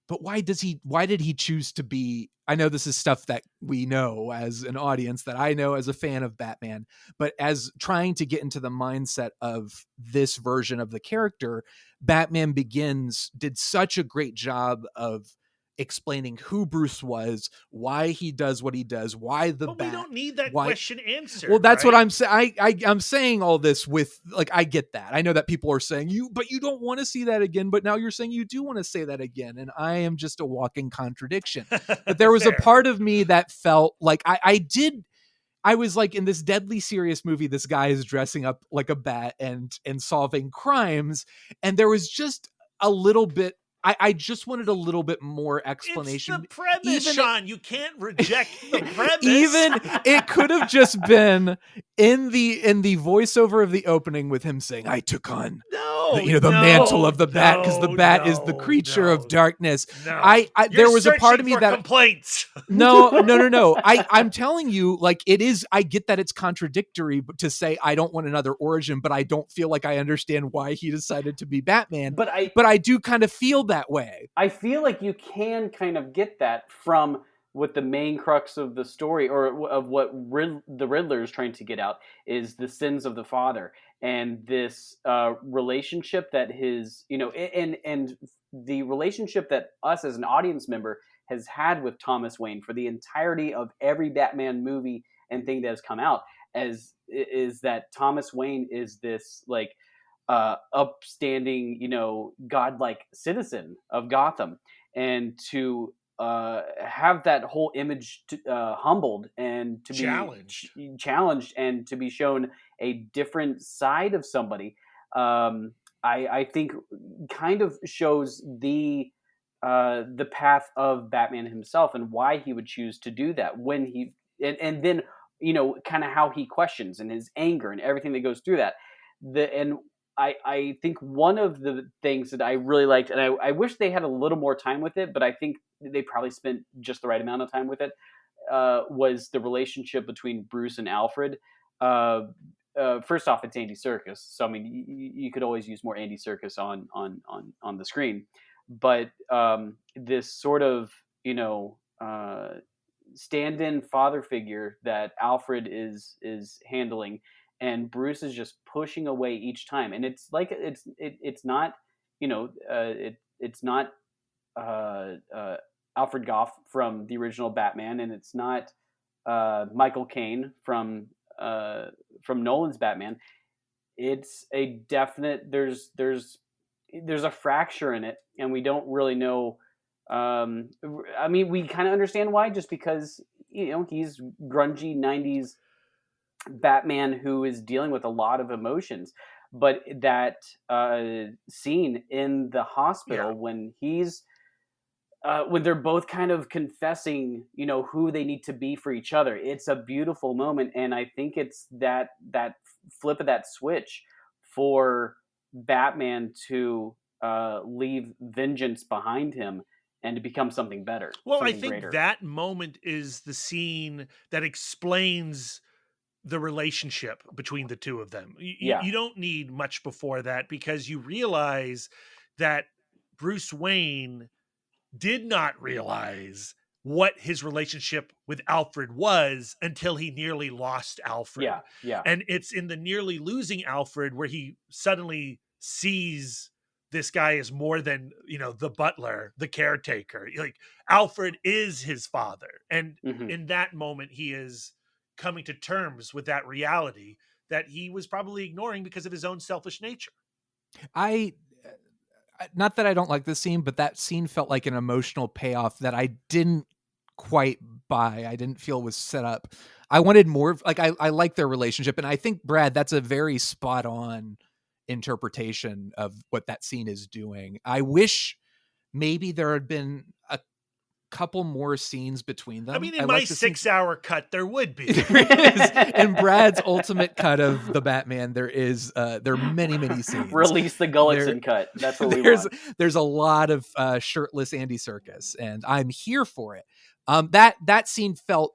but why did he choose to be? I know this is stuff that we know as an audience, that I know as a fan of Batman, but as trying to get into the mindset of this version of the character, Batman Begins did such a great job of explaining who Bruce was, why he does what he does, why the But Bat. We don't need that question answered. Well, that's right? what I'm saying. I'm saying all this with, like, I get that. I know that people are saying but you don't want to see that again. But now you're saying you do want to say that again. And I am just a walking contradiction. But there was a part of me that felt like I was like, in this deadly serious movie, this guy is dressing up like a bat and solving crimes. And there was just a little bit, I just wanted a little bit more explanation. It's the premise, Sean. You can't reject the premise. Even it could have just been in the voiceover of the opening with him saying, "I took on the mantle of the Bat because the Bat is the creature of darkness." There was a part of me that complaints. No. I'm telling you, like, it is. I get that it's contradictory, but to say I don't want another origin, but I don't feel like I understand why he decided to be Batman. But I do kind of feel that way. I feel like you can kind of get that from what the main crux of the story, or of what the Riddler is trying to get out, is the sins of the father and this relationship that his, and the relationship that us as an audience member has had with Thomas Wayne for the entirety of every Batman movie and thing that has come out, is that Thomas Wayne is this like upstanding, godlike citizen of Gotham, and to have that whole image humbled and to be challenged and to be shown a different side of somebody, I think kind of shows the path of Batman himself and why he would choose to do that when he and then kind of how he questions and his anger and everything that goes through that. I think one of the things that I really liked, and I wish they had a little more time with it, but I think they probably spent just the right amount of time with it, was the relationship between Bruce and Alfred. First off, it's Andy Serkis, so I mean, you could always use more Andy Serkis on the screen, but this sort of stand-in father figure that Alfred is handling, and Bruce is just pushing away each time, and it's like it's not it's not Alfred Goff from the original Batman, and it's not Michael Caine from Nolan's Batman. It's a definite there's a fracture in it, and we don't really know. I mean, we kind of understand why, just because he's grungy 90s Batman who is dealing with a lot of emotions. But that scene in the hospital when he's when they're both kind of confessing, who they need to be for each other. It's a beautiful moment, and I think it's that flip of that switch for Batman to leave vengeance behind him and to become something better. Well, something I think greater. that moment is the scene that explains the relationship between the two of them. You don't need much before that, because you realize that Bruce Wayne did not realize what his relationship with Alfred was until he nearly lost Alfred. Yeah. And it's in the nearly losing Alfred where he suddenly sees this guy as more than, the butler, the caretaker. Like, Alfred is his father. And in that moment, he is coming to terms with that reality that he was probably ignoring because of his own selfish nature. Not that I don't like this scene, but that scene felt like an emotional payoff that I didn't quite buy. I didn't feel was set up. I wanted more. Like, I like their relationship, and I think, Brad, that's a very spot on interpretation of what that scene is doing. I wish maybe there had been a couple more scenes between them. I mean, in my 6-hour cut, there would be. In Brad's ultimate cut of the Batman, there are many scenes. Release the Gullickson cut. That's what we want. There's a lot of shirtless Andy Serkis, and I'm here for it. That scene felt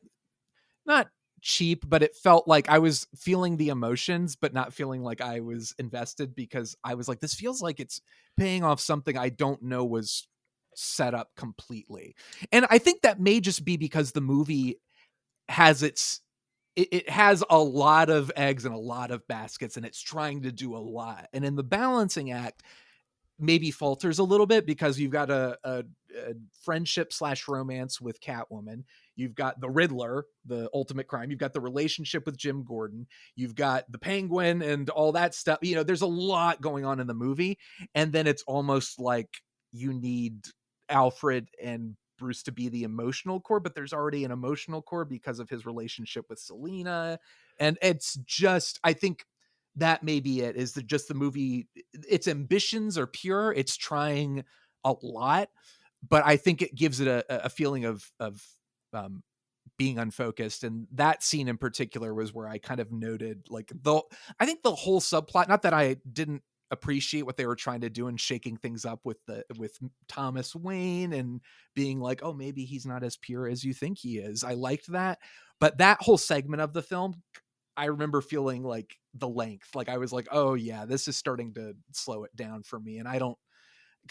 not cheap, but it felt like I was feeling the emotions, but not feeling like I was invested, because I was like, this feels like it's paying off something I don't know was set up completely. And I think that may just be because the movie has it has a lot of eggs in a lot of baskets, and it's trying to do a lot. And in the balancing act, maybe falters a little bit, because you've got a friendship / romance with Catwoman. You've got the Riddler, the ultimate crime. You've got the relationship with Jim Gordon. You've got the Penguin and all that stuff. There's a lot going on in the movie. And then it's almost like you need Alfred and Bruce to be the emotional core, but there's already an emotional core because of his relationship with Selina. And it's just, I think that may be it, is that just the movie, its ambitions are pure. It's trying a lot, but I think it gives it a feeling of being unfocused. And that scene in particular was where I kind of noted, like, I think the whole subplot, not that I didn't appreciate what they were trying to do and shaking things up with Thomas Wayne and being like, oh, maybe he's not as pure as you think he is. I liked that. But that whole segment of the film, I remember feeling like the length, like I was like, oh yeah, this is starting to slow it down for me. And I don't,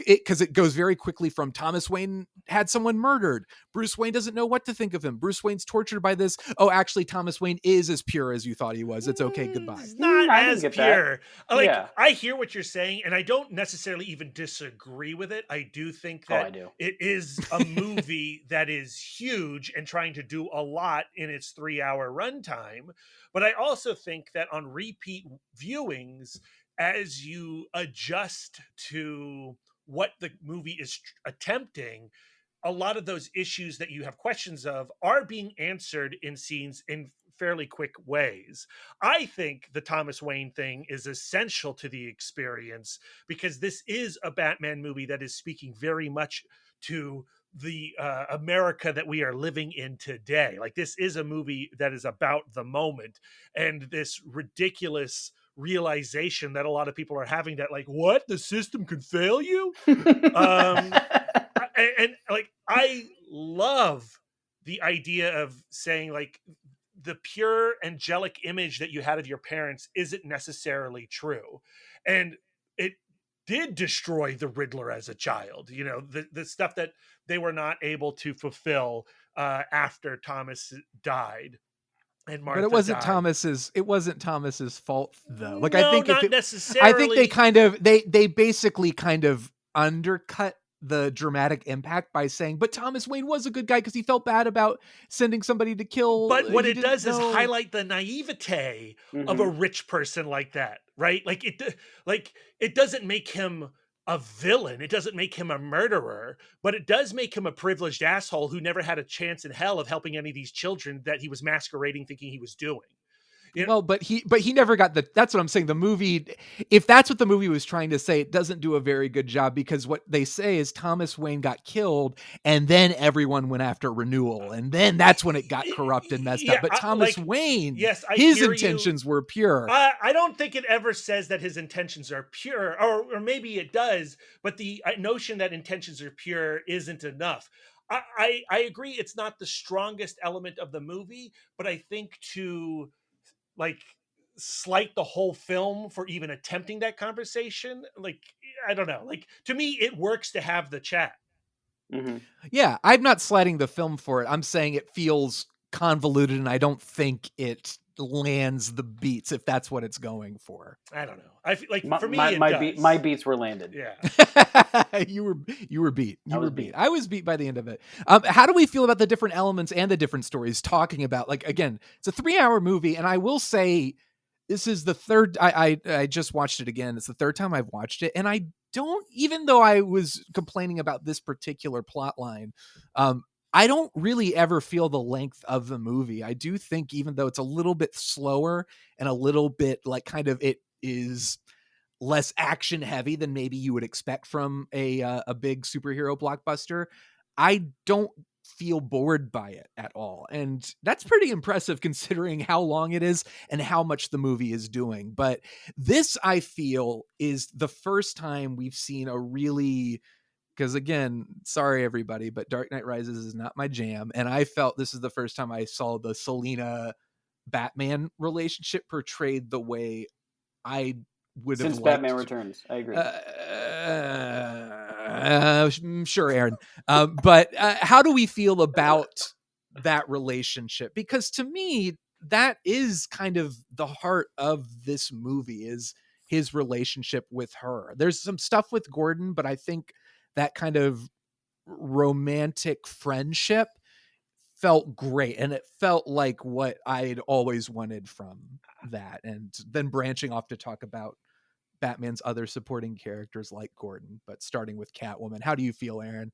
because it goes very quickly from Thomas Wayne had someone murdered. Bruce Wayne doesn't know what to think of him. Bruce Wayne's tortured by this. Oh, actually, Thomas Wayne is as pure as you thought he was. It's okay. Goodbye. He's not as pure. Like, yeah. I hear what you're saying, and I don't necessarily even disagree with it. I do think that it is a movie that is huge and trying to do a lot in its 3-hour runtime. But I also think that on repeat viewings, as you adjust to what the movie is attempting, a lot of those issues that you have questions of are being answered in scenes in fairly quick ways. I think the Thomas Wayne thing is essential to the experience, because this is a Batman movie that is speaking very much to the America that we are living in today. Like, this is a movie that is about the moment, and this ridiculous realization that a lot of people are having, that, like, what, the system can fail you. And like, I love the idea of saying, like, the pure angelic image that you had of your parents isn't necessarily true. And it did destroy the Riddler as a child, the stuff that they were not able to fulfill after Thomas died. And Martha but it wasn't died. It wasn't Thomas's fault, though. Like, No, I think not necessarily. I think they basically kind of undercut the dramatic impact by saying, but Thomas Wayne was a good guy because he felt bad about sending somebody to kill. But what it does is highlight the naivete of a rich person like that, right? Like, it doesn't make him a villain. It doesn't make him a murderer, but it does make him a privileged asshole who never had a chance in hell of helping any of these children that he was masquerading thinking he was doing. Well, but he never got that's what I'm saying. The movie, if that's what the movie was trying to say, it doesn't do a very good job, because what they say is Thomas Wayne got killed and then everyone went after renewal. And then that's when it got corrupt and messed up. But Thomas Wayne, his intentions were pure. I don't think it ever says that his intentions are pure, or maybe it does, but the notion that intentions are pure isn't enough. I agree it's not the strongest element of the movie, but I think to slight the whole film for even attempting that conversation, I don't know, to me it works to have the chat. Mm-hmm. Yeah, I'm not slighting the film for it. I'm saying it feels convoluted, and I don't think it lands the beats if that's what it's going for. I don't know. I feel like for me, my beats were landed. Yeah, you were beat. You were beat. I was beat by the end of it. How do we feel about the different elements and the different stories talking about? Again, it's a 3-hour movie, and I will say this is the third. I just watched it again. It's the third time I've watched it, and I don't. Even though I was complaining about this particular plot line, I don't really ever feel the length of the movie. I do think, even though it's a little bit slower and a little bit it is less action heavy than maybe you would expect from a big superhero blockbuster, I don't feel bored by it at all. And that's pretty impressive considering how long it is and how much the movie is doing. But this, I feel, is the first time we've seen a really, because again, sorry everybody, but Dark Knight Rises is not my jam. And I felt this is the first time I saw the Selina Batman relationship portrayed the way I would have since Batman Returns. I agree. Sure, Aaron. But how do we feel about that relationship? Because to me, that is kind of the heart of this movie, is his relationship with her. There's some stuff with Gordon, but I think that kind of romantic friendship felt great, and it felt like what I'd always wanted from that. And then branching off to talk about Batman's other supporting characters like Gordon, but starting with Catwoman. How do you feel, Aaron?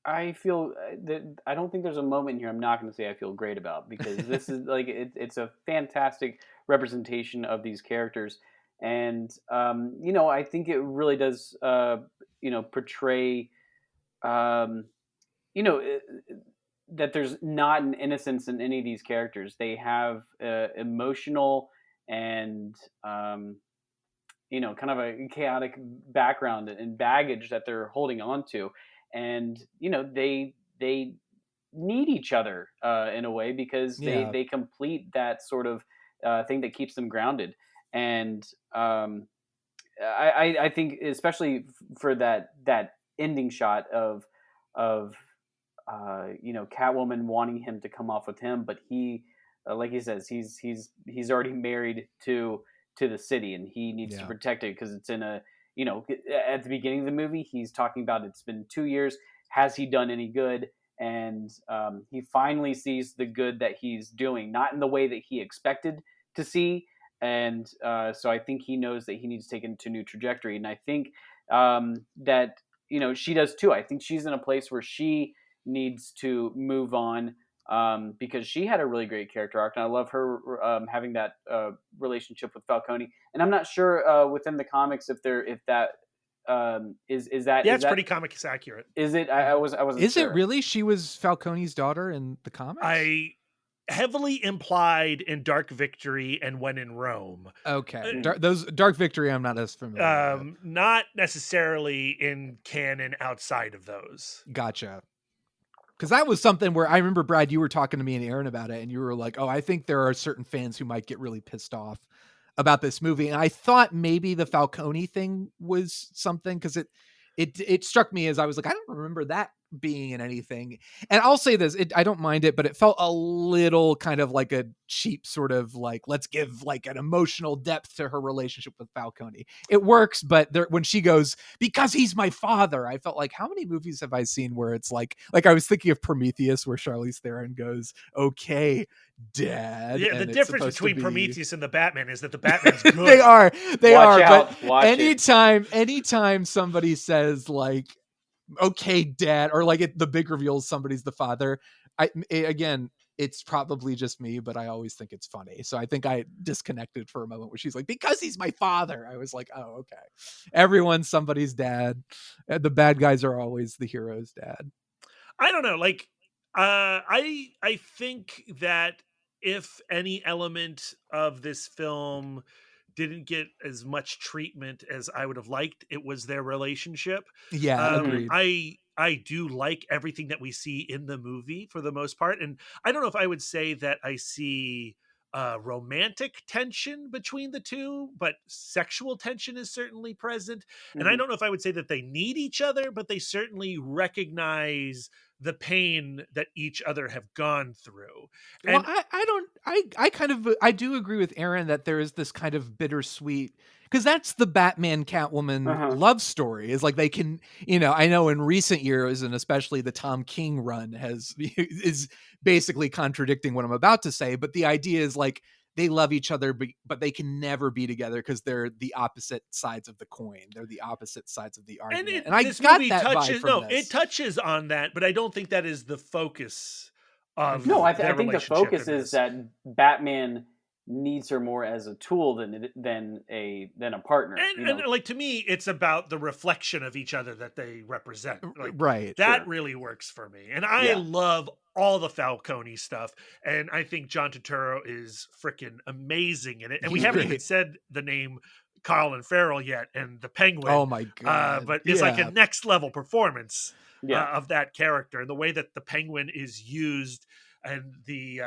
I feel that I don't think there's a moment here I'm not going to say I feel great about, because this is it's a fantastic representation of these characters. And, I think it really does, portray, that there's not an innocence in any of these characters. They have emotional and, kind of a chaotic background and baggage that they're holding on to. And, they need each other in a way, because they complete that sort of thing that keeps them grounded. And I think, especially for that ending shot of Catwoman wanting him to come off with him, but he, like he says, he's already married to the city, and he needs to protect it, because it's in a, at the beginning of the movie, he's talking about it's been 2 years. Has he done any good? And he finally sees the good that he's doing, not in the way that he expected to see. And so I think he knows that he needs to take it into a new trajectory. And I think that, she does too. I think she's in a place where she needs to move on, because she had a really great character arc, and I love her having that relationship with Falcone. And I'm not sure within the comics if that is that. Yeah, it's pretty comics accurate. Is it? I wasn't. Is sure. it really? She was Falcone's daughter in the comics? I heavily implied in Dark Victory and When in Rome. Okay, those Dark Victory, I'm not as familiar with. Not necessarily in canon outside of those. Gotcha. Because that was something where I remember, Brad, you were talking to me and Aaron about it, and you were like, oh, I think there are certain fans who might get really pissed off about this movie. And I thought maybe the Falcone thing was something, because it struck me as I was like, I don't remember that being in anything. And I'll say this, I don't mind it, but it felt a little kind of like a cheap sort of like, let's give like an emotional depth to her relationship with Falcone. It works, but when she goes, because he's my father, I felt like, how many movies have I seen where it's like I was thinking of Prometheus, where Charlize Theron goes, okay, Dad. Yeah, the difference between Prometheus and the Batman is that the Batman's good. They are. Watch out. But anytime somebody says like, okay, Dad, or like the big reveal somebody's the father, again, it's probably just me, but I always think it's funny. So I think I disconnected for a moment where she's like, because he's my father. I was like, oh, okay. Everyone's somebody's dad. The bad guys are always the hero's dad. I don't know. Like, I think that if any element of this film didn't get as much treatment as I would have liked, it was their relationship. Yeah, agreed. I do like everything that we see in the movie for the most part, and I don't know if I would say that I see romantic tension between the two, but sexual tension is certainly present. And I don't know if I would say that they need each other, but they certainly recognize the pain that each other have gone through. And well, I do agree with Aaron that there is this kind of bittersweet, because that's the Batman Catwoman love story, is like they can, I know in recent years, and especially the Tom King run is basically contradicting what I'm about to say, but the idea is like they love each other, but they can never be together because they're the opposite sides of the coin. They're the opposite sides of the argument. And I got that vibe from this. It touches on that, but I don't think that is the focus of I think the focus is that Batman needs her more as a tool than a partner. And like, to me, it's about the reflection of each other that they represent. Like, right. That really works for me. And I love all the Falcone stuff. And I think John Turturro is freaking amazing in it. And we haven't even said the name Colin Farrell yet, and the Penguin. Oh my God. But it's like a next level performance of that character, and the way that the Penguin is used, and the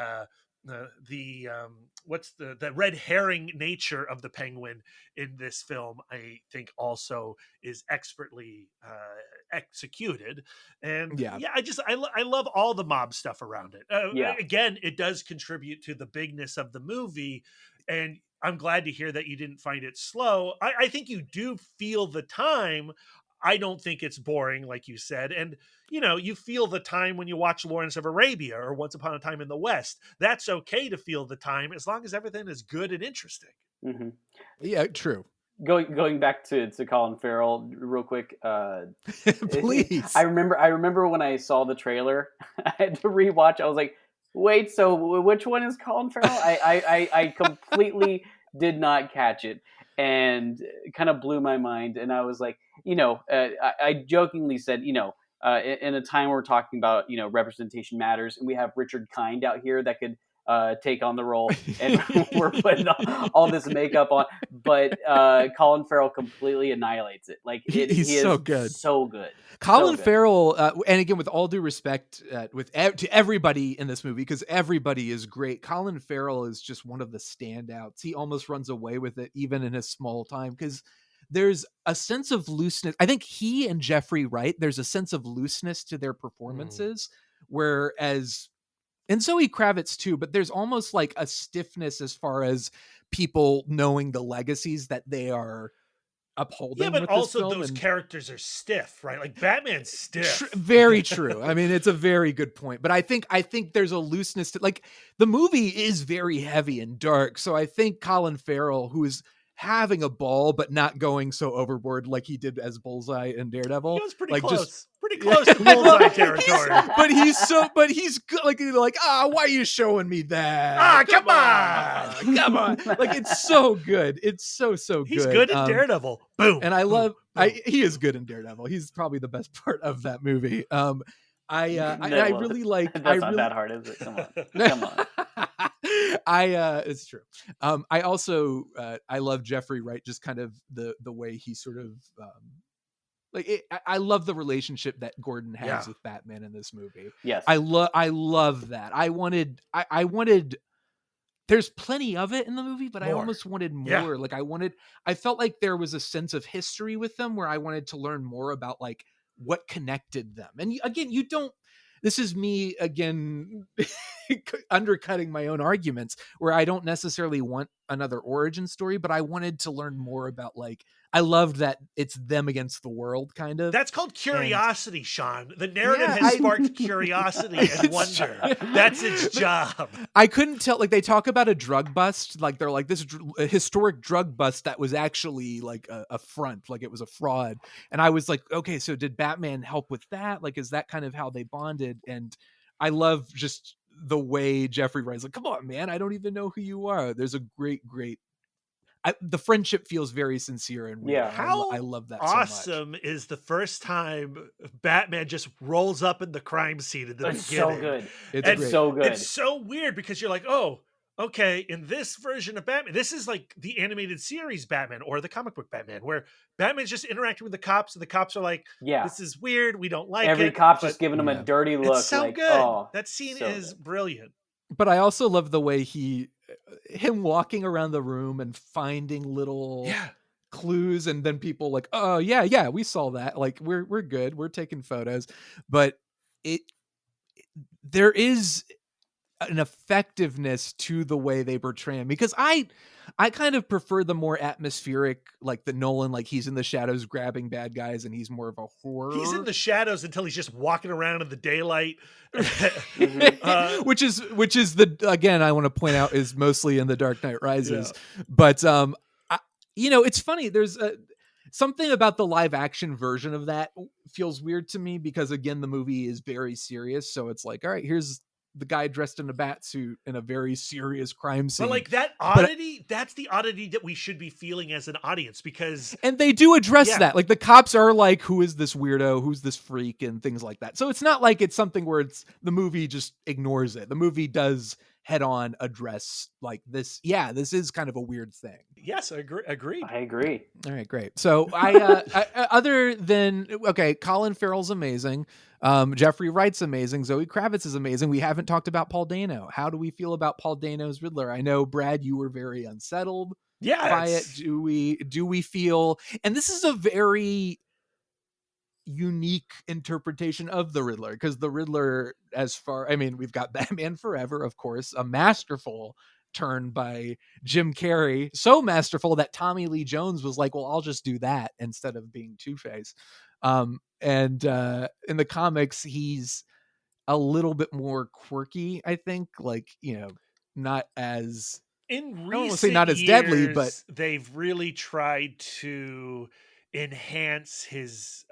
red herring nature of the Penguin in this film, I think also is expertly executed. And I love all the mob stuff around it. Again, it does contribute to the bigness of the movie, and I'm glad to hear that you didn't find it slow. I think you do feel the time. I don't think it's boring, like you said. And, you feel the time when you watch Lawrence of Arabia or Once Upon a Time in the West. That's okay to feel the time as long as everything is good and interesting. Mm-hmm. Yeah, true. Going back to Colin Farrell real quick. Please. I remember when I saw the trailer, I had to rewatch. I was like, wait, so which one is Colin Farrell? I completely did not catch it, and it kind of blew my mind. And I was like, I jokingly said, in a time we're talking about, representation matters, and we have Richard Kind out here that could take on the role, and we're putting all this makeup on, but Colin Farrell completely annihilates it. Like he's so good. Colin Farrell, and again, with all due respect, to everybody in this movie, because everybody is great, Colin Farrell is just one of the standouts. He almost runs away with it, even in his small time, because there's a sense of looseness. I think he and Jeffrey Wright, there's a sense of looseness to their performances, whereas, and Zoe Kravitz too, but there's almost like a stiffness as far as people knowing the legacies that they are upholding. Yeah, but with also this film, those characters are stiff, right? Like Batman's stiff. Very true. I mean, it's a very good point. But I think there's a looseness to, like, the movie is very heavy and dark. So I think Colin Farrell, who is having a ball but not going so overboard like he did as Bullseye in Daredevil. He was pretty like close. Pretty close to Bullseye territory. But he's good. Like, why are you showing me that? Come on. Like, it's so good. It's so good. He's good in Daredevil. Boom. And I love, he is good in Daredevil. He's probably the best part of that movie. I really like. That's not that hard, is it? Come on. It's true. I also I love Jeffrey Wright, just kind of the way he sort of I love the relationship that Gordon has with Batman in this movie. Yes, I love that. I wanted. There's plenty of it in the movie, but I almost wanted more. Yeah. Like I felt like there was a sense of history with them where I wanted to learn more about like what connected them. And again, this is me again undercutting my own arguments, where I don't necessarily want another origin story, but I wanted to learn more about, like, I loved that it's them against the world, kind of. That's called curiosity, Sean. The narrative has sparked curiosity and wonder. That's its job. I couldn't tell, like, they talk about a drug bust, like they're like, this a historic drug bust that was actually like a front, like it was a fraud. And I was like, okay, so did Batman help with that? Like, is that kind of how they bonded? And I love just the way Jeffrey Wright's like, come on, man, I don't even know who you are. There's a great the friendship feels very sincere and real. Yeah. I love that awesome so much. is the first time Batman just rolls up in the crime scene in the It's beginning. so good. It's so good. It's so weird because you're like, oh, okay, in this version of Batman, this is like the animated series Batman or the comic book Batman, where Batman's just interacting with the cops and the cops are like, this is weird, we don't like Every it. cop's just giving him a dirty look. It's so like, good. Oh, that scene so is good. brilliant. But I also love the way him walking around the room and finding little clues, and then people like, oh yeah, we saw that. Like we're good. We're taking photos, but there is an effectiveness to the way they portray him, because I kind of prefer the more atmospheric, like the Nolan, like he's in the shadows grabbing bad guys and he's more of a horror. He's in the shadows until he's just walking around in the daylight. which is the, again, I want to point out, is mostly in The Dark Knight Rises. But it's funny, there's something about the live action version of that feels weird to me, because again, the movie is very serious, so it's like, all right, here's the guy dressed in a bat suit in a very serious crime scene. But like that oddity, that's the oddity that we should be feeling as an audience, because... And they do address that. Like the cops are like, who is this weirdo? Who's this freak? And things like that. So it's not like it's something where the movie just ignores it. The movie does head on address like this. Yeah, this is kind of a weird thing. Yes, I agree. I agree. All right, great. So I other than, okay, Colin Farrell's amazing. Jeffrey Wright's amazing. Zoe Kravitz is amazing. We haven't talked about Paul Dano. How do we feel about Paul Dano's Riddler? I know, Brad, you were very unsettled by it. Do we feel, and this is a very unique interpretation of the Riddler, because the Riddler, we've got Batman Forever, of course, a masterful turn by Jim Carrey, so masterful that Tommy Lee Jones was like, well, I'll just do that instead of being Two-Face. And in the comics, he's a little bit more quirky, I think, like, not as, in recent I don't want to say not as years, deadly, but they've really tried to enhance his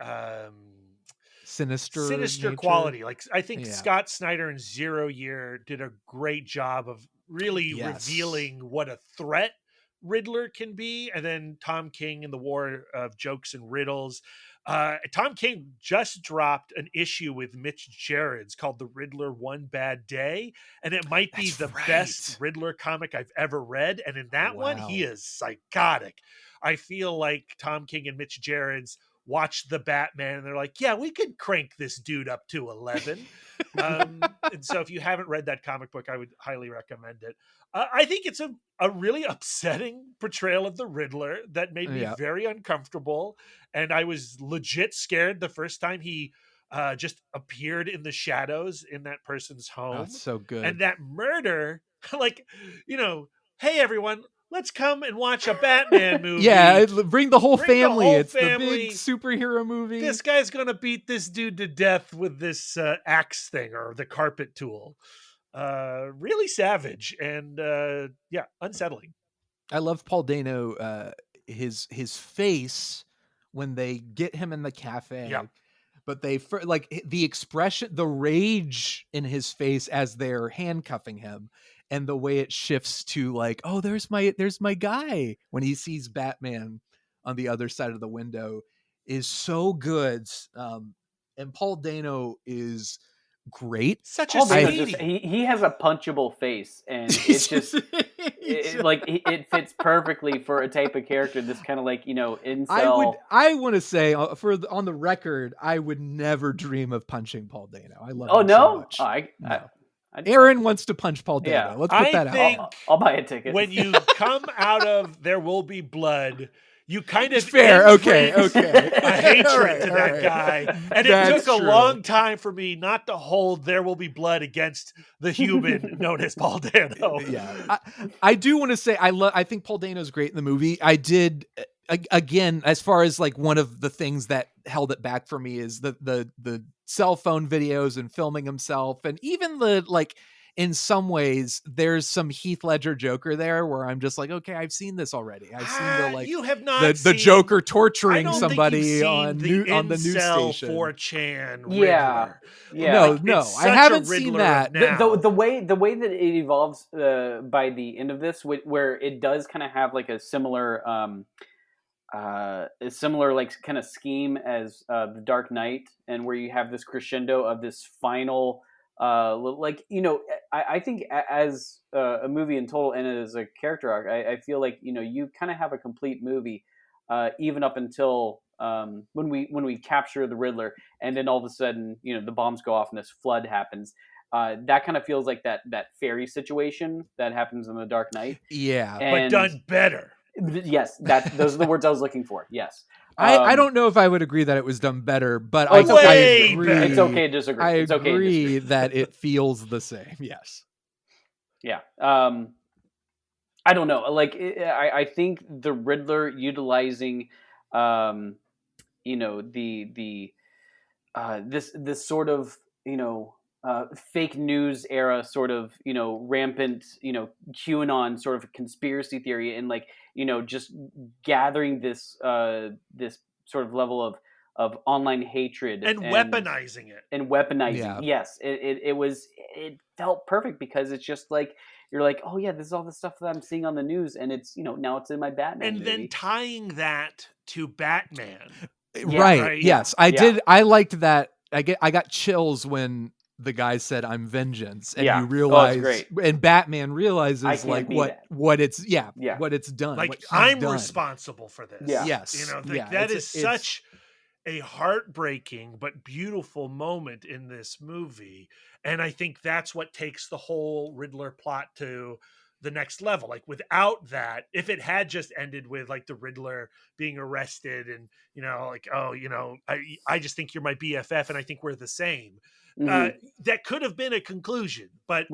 sinister nature. Quality. Like, I think Scott Snyder in Zero Year did a great job of really revealing what a threat Riddler can be. And then Tom King in the War of Jokes and Riddles. Tom King just dropped an issue with Mitch Gerads called The Riddler One Bad Day, and it might be the best Riddler comic I've ever read. And in that one, he is psychotic. I feel like Tom King and Mitch Gerads watched The Batman and they're like, yeah, we could crank this dude up to 11. And so if you haven't read that comic book, I would highly recommend it. I think it's a really upsetting portrayal of the Riddler that made me very uncomfortable. And I was legit scared the first time he just appeared in the shadows in that person's home. That's so good. And that murder, like, hey, everyone, let's come and watch a Batman movie. Yeah, bring the whole family. It's family. the big superhero movie. This guy's going to beat this dude to death with this axe thing or the carpet tool. Really savage and unsettling. I love Paul Dano, his face when they get him in the cafe. Yeah. But they like the expression, the rage in his face as they're handcuffing him, and the way it shifts to like, oh, there's my guy when he sees Batman on the other side of the window is so good. And Paul Dano is great. Such Paul a Dano he has a punchable face, and it's just it fits perfectly for a type of character that's kind of like, incel. I want to say on the record, I would never dream of punching Paul Dano. I love him no? so much. No. Aaron wants to punch Paul Dano. Yeah. Let's put that out. I'll buy a ticket. When you come out of There Will Be Blood, you kind of fair. Okay. a hatred to that guy. And it took a long time for me not to hold There Will Be Blood against the human known as Paul Dano. Yeah. I do want to say I think Paul Dano's great in the movie. I did, again, as far as like one of the things that held it back for me is the cell phone videos and filming himself, and even the like in some ways there's some Heath Ledger Joker there where I'm just like, okay, I've seen this already. I've seen you have not the Joker torturing somebody on the news station. 4chan Yeah. Riddler. No, I haven't seen that. The way that it evolves by the end of this, where it does kind of have like a similar like kind of scheme as the Dark Knight, and where you have this crescendo of this final like, you know, I think as a movie in total and as a character arc, I feel like, you know, you kind of have a complete movie even up until when we capture the Riddler, and then all of a sudden, you know, the bombs go off and this flood happens. That kind of feels like that fairy situation that happens in the Dark Knight. Yeah, but done better. Yes, those are the words I was looking for. Yes. I don't know if I would agree that it was done better, but I agree. It's okay to disagree. I agree that it feels the same. Yes. Yeah. I don't know. Like, I think the Riddler utilizing, you know, this sort of, you know, fake news era sort of, you know, rampant, you know, QAnon sort of conspiracy theory, and like, you know, just gathering this sort of level of online hatred and weaponizing it. Yeah. Yes, it felt perfect, because it's just like, you're like, oh yeah, this is all the stuff that I'm seeing on the news, and it's, you know, now it's in my Batman and movie. Then tying that to Batman. Right. Yes, I did. I liked that. I got chills when the guy said, "I'm vengeance," and you realize, and Batman realizes like what it's what it's done. Like, I'm responsible for this. Yeah. Yes. You know, that is such a heartbreaking but beautiful moment in this movie, and I think that's what takes the whole Riddler plot to the next level. Like, without that, if it had just ended with like the Riddler being arrested and, you know, like, oh, you know, I just think you're my BFF and I think we're the same. That could have been a conclusion, but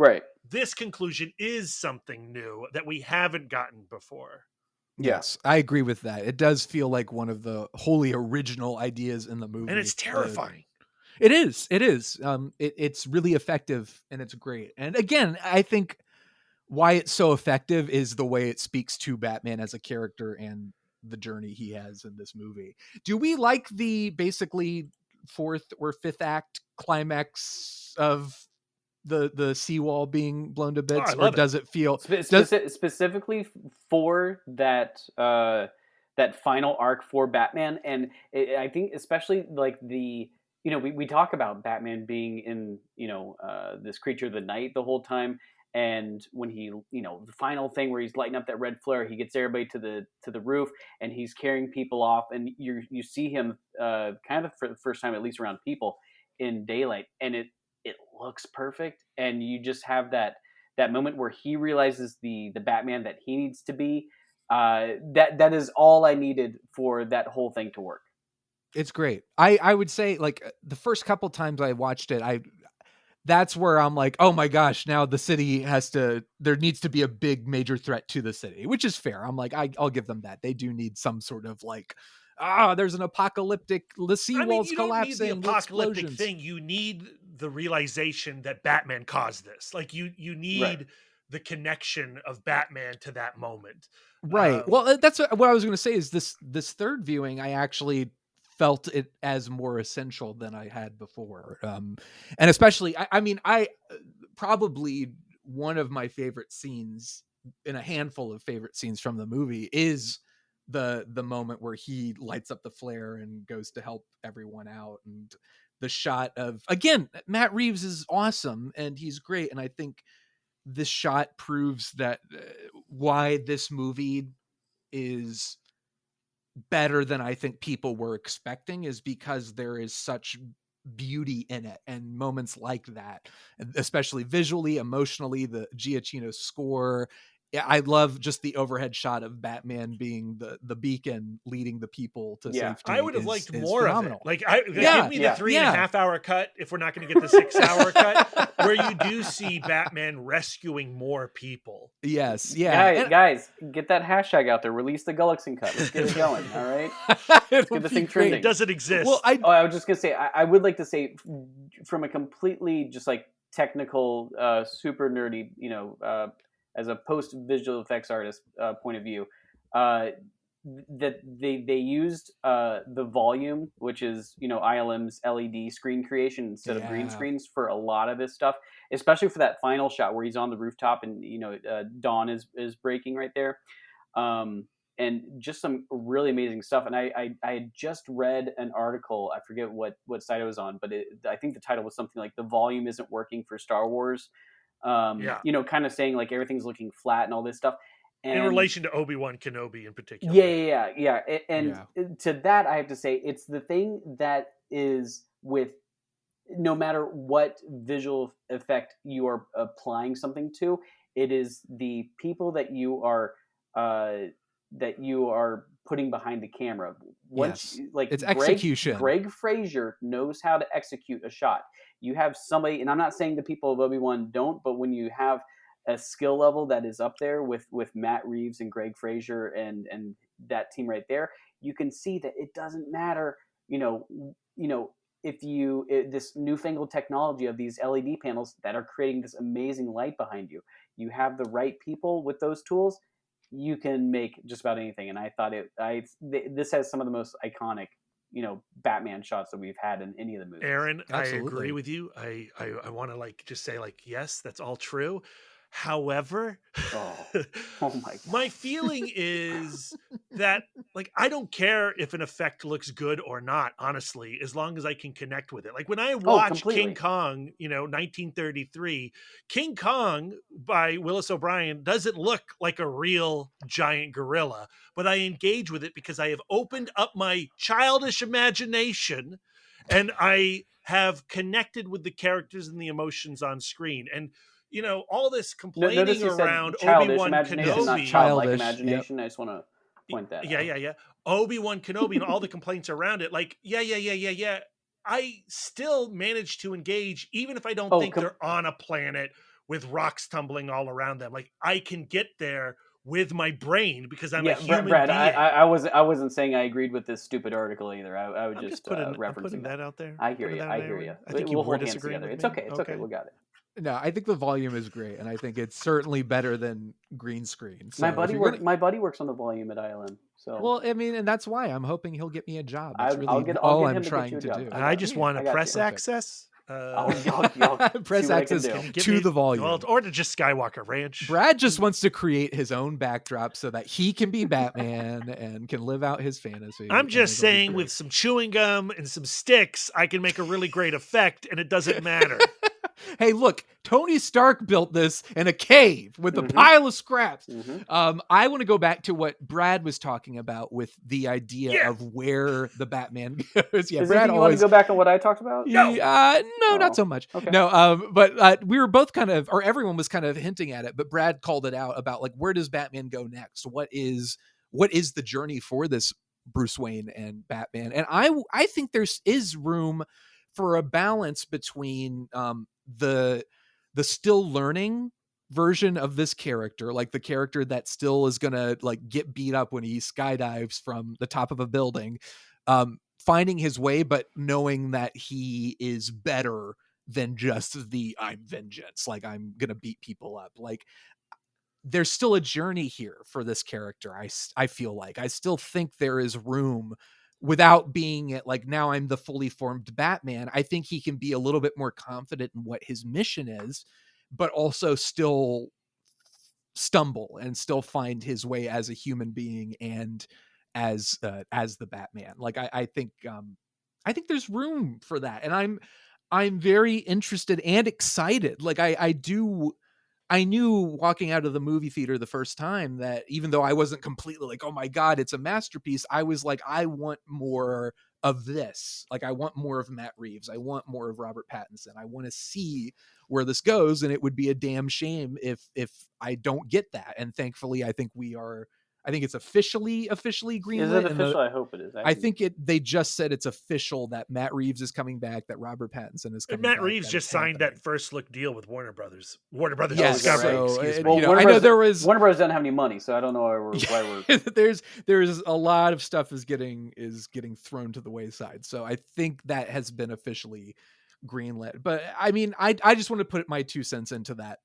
this conclusion is something new that we haven't gotten before. Yes, I agree with that. It does feel like one of the wholly original ideas in the movie. And it's terrifying. It is. It's really effective, and it's great. And again, I think why it's so effective is the way it speaks to Batman as a character and the journey he has in this movie. Do we like the basically fourth or fifth act climax of the seawall being blown to bits, or does it feel specifically for that that final arc for Batman? And I think especially like the, you know, we talk about Batman being in, you know, this creature of the night the whole time, and when he, you know, the final thing where he's lighting up that red flare, he gets everybody to the roof, and he's carrying people off, and you see him kind of for the first time, at least around people, in daylight, and it looks perfect, and you just have that moment where he realizes the Batman that he needs to be. That is all I needed for that whole thing to work. It's great. I would say, like, the first couple times I watched it, that's where I'm like, oh my gosh, now the city there needs to be a big major threat to the city, which is fair. I'm like, I'll give them that. They do need some sort of like, there's an apocalyptic, the seawall's collapsing. You don't need the apocalyptic thing. You need the realization that Batman caused this. Like, you need the connection of Batman to that moment. Right. Well, that's what I was going to say is this third viewing, I actually felt it as more essential than I had before. And especially, I probably one of my favorite scenes in a handful of favorite scenes from the movie is the moment where he lights up the flare and goes to help everyone out. And the shot of, again, Matt Reeves is awesome and he's great. And I think this shot proves that why this movie is better than I think people were expecting is because there is such beauty in it, and moments like that, especially visually, emotionally, the Giacchino score. I love just the overhead shot of Batman being the beacon leading the people to safety. I would have liked more phenomenal. of it. Like, give me the 3.5 hour cut if we're not going to get the 6 hour cut, where you do see Batman rescuing more people. Yes, yeah. Guys, get that hashtag out there. Release the Gullickson cut. Let's get it going. All right, let's get this thing trending. It doesn't exist. Well, I was just gonna say, I would like to say, from a completely just like technical, super nerdy, as a post visual effects artist point of view, that they used the volume, which is ILM's LED screen creation instead of green screens for a lot of his stuff, especially for that final shot where he's on the rooftop and dawn is breaking right there, and just some really amazing stuff. And I had just read an article, I forget what site it was on, but I think the title was something like "The volume isn't working for Star Wars." Kind of saying like everything's looking flat and all this stuff. And in relation to Obi-Wan Kenobi in particular. Yeah. And to that, I have to say, it's the thing that is with no matter what visual effect you are applying something to, it is the people that you are putting behind the camera. It's execution. Greg Fraser knows how to execute a shot. You have somebody, and I'm not saying the people of Obi-Wan don't, but when you have a skill level that is up there with Matt Reeves and Greg Fraser and that team right there, you can see that it doesn't matter, if this newfangled technology of these LED panels that are creating this amazing light behind you, you have the right people with those tools, you can make just about anything. And I thought this has some of the most iconic, Batman shots that we've had in any of the movies. Aaron, Absolutely. I agree with you. I want to just say yes, that's all true. However, oh my God. My feeling is that I don't care if an effect looks good or not, honestly, as long as I can connect with it. Like when I watch King Kong, 1933, King Kong by Willis O'Brien doesn't look like a real giant gorilla, but I engage with it because I have opened up my childish imagination and I have connected with the characters and the emotions on screen. And all this complaining around Obi-Wan Kenobi, not childlike imagination. Yep. I just want to point that out. Yeah. Obi-Wan Kenobi and all the complaints around it. I still manage to engage, even if I don't think they're on a planet with rocks tumbling all around them. I can get there with my brain because I'm a human Brad, being. I wasn't saying I agreed with this stupid article either. I was just referencing that out there. I hear you. I think you were disagreeing with me. It's okay. It's okay. We got it. No, I think the volume is great, and I think it's certainly better than green screen. So my buddy works on the volume at ILM. So well, I mean, and that's why I'm hoping he'll get me a job. That's really all I'm trying to do. I just want press access. Press access to the volume, or to just Skywalker Ranch. Brad just wants to create his own backdrop so that he can be Batman and can live out his fantasy. I'm just saying, with some chewing gum and some sticks, I can make a really great effect, and it doesn't matter. Hey, look, Tony Stark built this in a cave with a pile of scraps. I want to go back to what Brad was talking about with the idea of where the Batman goes. Yeah, Brad, you want to go back on what I talked about? No, not so much. Okay. No, but we were both kind of, or everyone was kind of hinting at it, but Brad called it out about where does Batman go next? What is the journey for this Bruce Wayne and Batman? And I think there is room for a balance between the still learning version of this character, the character that still is gonna get beat up when he skydives from the top of a building, finding his way, but knowing that he is better than just the I'm vengeance, I'm gonna beat people up. There's still a journey here for this character. I feel I still think there is room without being now I'm the fully formed Batman. I think he can be a little bit more confident in what his mission is, but also still stumble and still find his way as a human being and as the Batman. I think there's room for that. And I'm very interested and excited. I knew walking out of the movie theater the first time that even though I wasn't completely oh my God, it's a masterpiece, I was I want more of this. I want more of Matt Reeves. I want more of Robert Pattinson. I want to see where this goes. And it would be a damn shame if I don't get that. And thankfully, I think it's officially greenlit. Is it official? I hope it is. I think they just said it's official that Matt Reeves is coming back, that Robert Pattinson is coming back. Matt Reeves just signed that first look deal with Warner Brothers. Yes, Discovery. I know there was Warner Brothers doesn't have any money, so I don't know why we're there's a lot of stuff is getting thrown to the wayside. So I think that has been officially greenlit. But I mean, I just want to put my 2 cents into that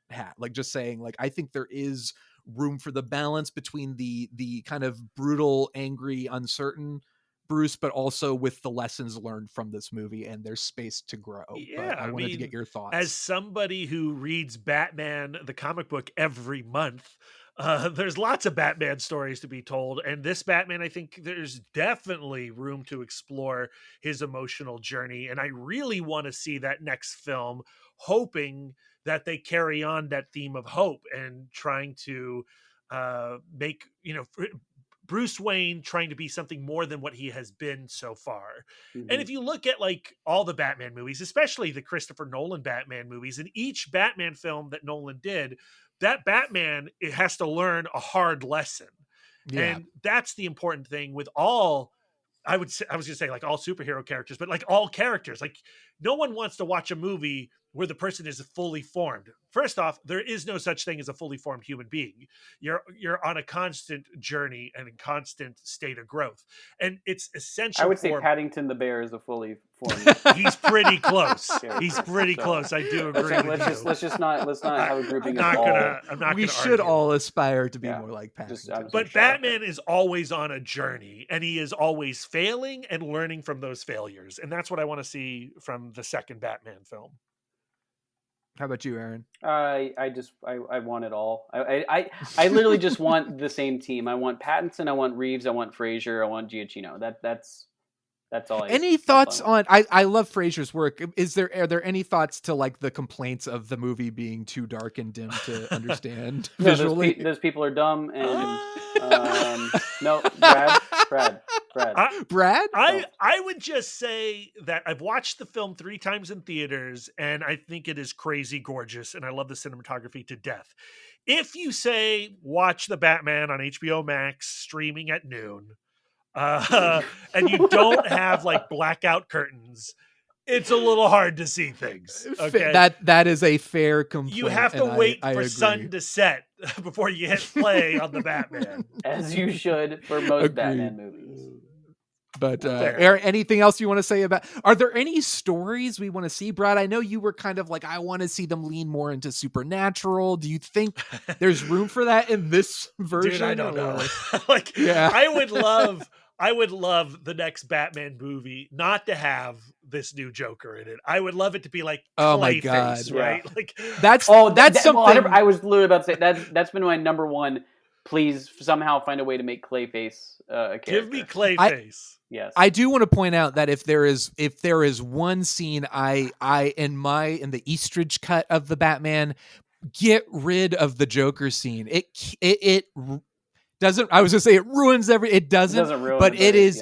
hat, like just saying, like, I think there is room for the balance between the kind of brutal, angry, uncertain Bruce, but also with the lessons learned from this movie, and there's space to grow. Yeah, but I wanted to get your thoughts. As somebody who reads Batman, the comic book, every month, there's lots of Batman stories to be told. And this Batman, I think there's definitely room to explore his emotional journey. And I really want to see that next film, hoping that they carry on that theme of hope and trying to make, Bruce Wayne trying to be something more than what he has been so far. Mhm. And if you look at like all the Batman movies, especially the Christopher Nolan Batman movies, in each Batman film that Nolan did, that Batman, it has to learn a hard lesson. Yeah. And that's the important thing with all, I was going to say like all superhero characters, but like all characters. Like no one wants to watch a movie where the person is fully formed. First off, there is no such thing as a fully formed human being. You're on a constant journey and a constant state of growth. And it's essential. I would say Paddington the Bear is a fully formed. He's pretty close. character. He's pretty close. I do agree. Let's not have a grouping. I'm not we gonna should argue. all aspire to be more like Paddington. But Batman is always on a journey, and he is always failing and learning from those failures. And that's what I want to see from the second Batman film. How about you, Aaron? I want it all. I literally just want the same team. I want Pattinson, I want Reeves, I want Fraser, I want Giacchino. That's all. Any thoughts on? I love Fraser's work. Are there any thoughts to like the complaints of the movie being too dark and dim to understand visually? Those people are dumb and no, Brad. I would just say that I've watched the film 3 times in theaters, and I think it is crazy gorgeous, and I love the cinematography to death. If you say watch the Batman on HBO Max streaming at noon, and you don't have like blackout curtains, it's a little hard to see things. Okay, that is a fair complaint. You have to wait for sun to set before you hit play on the Batman, as you should for most Batman movies. But Aaron, anything else you want to say about? Are there any stories we want to see, Brad? I know you were kind of like, I want to see them lean more into supernatural. Do you think there's room for that in this version? Dude, I don't know. I would love the next Batman movie not to have this new Joker in it. I would love it to be like Clayface, right? Yeah. Like that's something. Well, I was literally about to say that's been my number one. Please somehow find a way to make Clayface a character. Give me Clayface. Yes. I do want to point out that if there is one scene in the Eastridge cut of the Batman, get rid of the Joker scene. It doesn't. I was gonna say it ruins it doesn't ruin, but it is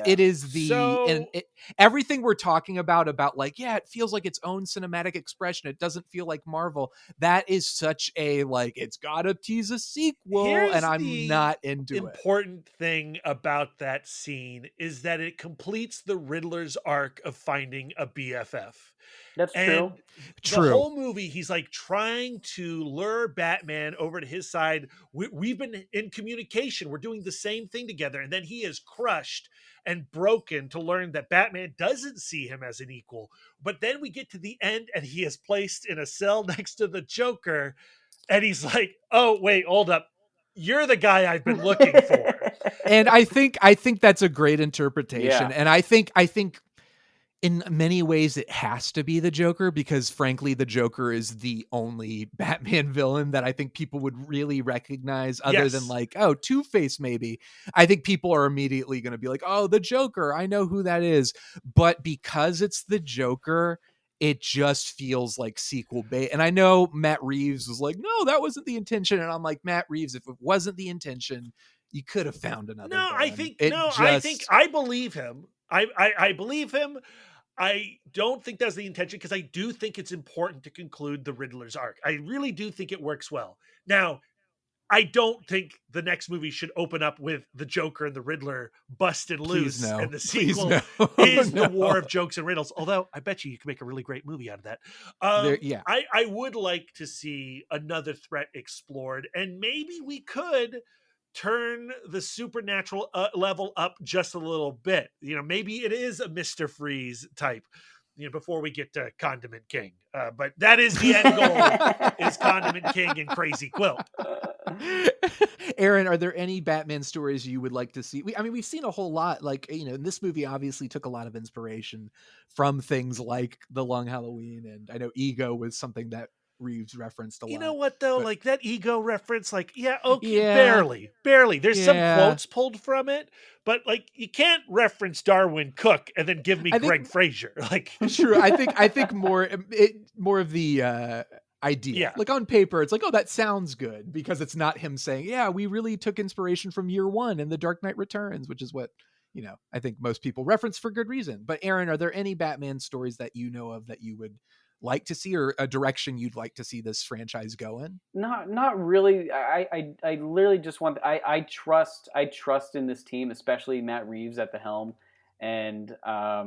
everything we're talking about like, yeah, it feels like its own cinematic expression. It doesn't feel like Marvel. That is such a like, it's gotta tease a sequel, and I'm not into it. Important thing about that scene is that it completes the Riddler's arc of finding a BFF. That's true. The whole movie, he's like trying to lure Batman over to his side. We've been in communication. We're doing the same thing together. And then he is crushed and broken to learn that Batman doesn't see him as an equal. But then we get to the end and he is placed in a cell next to the Joker. And he's like, oh, wait, hold up. You're the guy I've been looking for. And I think that's a great interpretation. Yeah. And I think in many ways it has to be the Joker, because frankly, the Joker is the only Batman villain that I think people would really recognize, other than like, oh, Two-Face maybe. I think people are immediately going to be like, oh, the Joker, I know who that is. But because it's the Joker, it just feels like sequel bait. And I know Matt Reeves was like, no, that wasn't the intention. And I'm like, Matt Reeves, if it wasn't the intention, you could have found another villain. I believe him. I believe him. I don't think that's the intention, because I do think it's important to conclude the Riddler's arc. I really do think it works well. Now, I don't think the next movie should open up with the Joker and the Riddler busted loose, and the sequel is the war of jokes and riddles. Although I bet you can make a really great movie out of that. I would like to see another threat explored, and maybe we could turn the supernatural level up just a little bit. Maybe it is a Mr. Freeze type. before we get to Condiment King. But that is the end goal, is Condiment King and Crazy Quilt. Aaron, are there any Batman stories you would like to see? We've seen a whole lot. Like, this movie obviously took a lot of inspiration from things like The Long Halloween, and I know Ego was something that Reeves referenced a lot. You know what though? But, like that Ego reference, like, barely. There's some quotes pulled from it, but like you can't reference Darwin Cook and then give me Greg Fraser. Like, sure, I think more of the idea. Yeah. Like on paper, it's like, oh, that sounds good, because it's not him saying, yeah, we really took inspiration from Year One and The Dark Knight Returns, which is what I think most people reference for good reason. But Aaron, are there any Batman stories that you know of that you would like to see, or a direction you'd like to see this franchise go in? Not really. I literally just want. I trust in this team, especially Matt Reeves at the helm, and I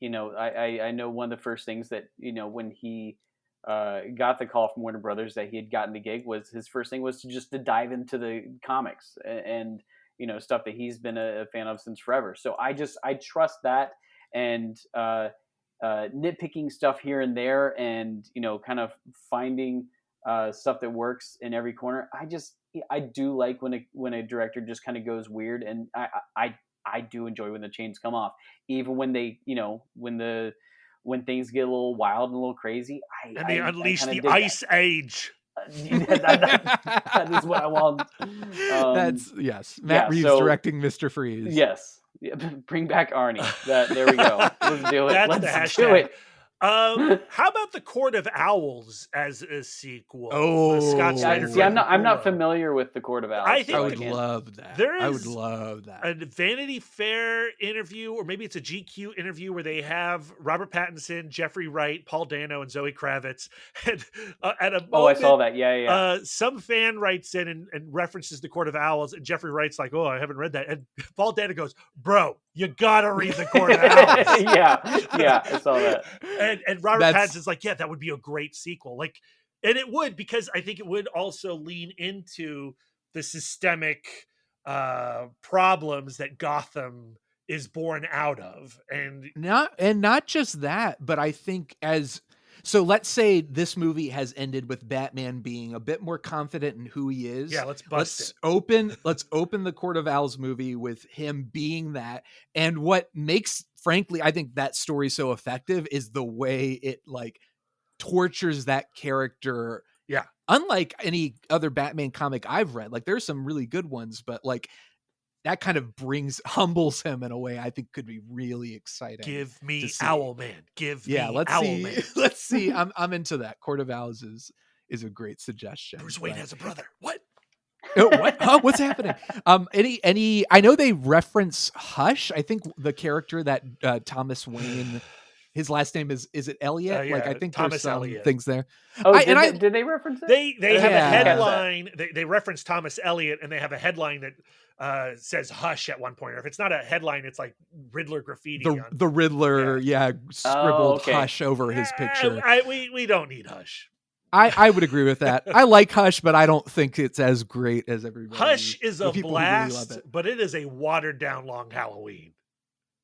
know one of the first things that when he got the call from Warner Brothers that he had gotten the gig, was his first thing was to dive into the comics and stuff that he's been a fan of since forever. So I trust that, and nitpicking stuff here and there, and kind of finding stuff that works in every corner. I do like when a director just kind of goes weird, and I do enjoy when the chains come off, even when they when things get a little wild and a little crazy. They unleash the Ice Age. That is what I want. That's Matt Reeves directing Mr. Freeze. Yes. Yeah, bring back Arnie. There we go. Let's do it. That's Let's the hashtag. Do it. How about the Court of Owls as a sequel? Scott Snyder. See, I'm not familiar with the Court of Owls. I would love that. I would love that. A Vanity Fair interview, or maybe it's a GQ interview, where they have Robert Pattinson, Jeffrey Wright, Paul Dano, and Zoe Kravitz. And at a moment, I saw that. Yeah. Some fan writes in and references the Court of Owls, and Jeffrey Wright's like, "Oh, I haven't read that." And Paul Dano goes, "Bro, you gotta read the Court of Owls." yeah, I saw that. And Robert Pattinson's like, yeah, that would be a great sequel. Like, and it would, because I think it would also lean into the systemic problems that Gotham is born out of. And not just that, but I think so let's say this movie has ended with Batman being a bit more confident in who he is. Yeah, let's open the Court of Owls movie with him being that. And what makes, frankly, I think that story so effective is the way it like tortures that character. Yeah. Unlike any other Batman comic I've read, like there's some really good ones, but like that kind of humbles him in a way I think could be really exciting. Give me Owlman. Let's Owlman. See. Let's see. I'm into that. Court of Owls is a great suggestion. Bruce Wayne has a brother. What? What? Huh? What's happening? Any? I know they reference Hush. I think the character that Thomas Wayne. His last name is it Elliot? Yeah, like I think Thomas there's some Elliot. things there. Did they reference it? They have a headline. They reference Thomas Elliot, and they have a headline that says Hush at one point. Or if it's not a headline, it's like Riddler graffiti. The Riddler, scribbled Hush over his picture. We don't need Hush. I would agree with that. I like Hush, but I don't think it's as great as everybody. Hush is a blast, really but it is a watered down Long Halloween.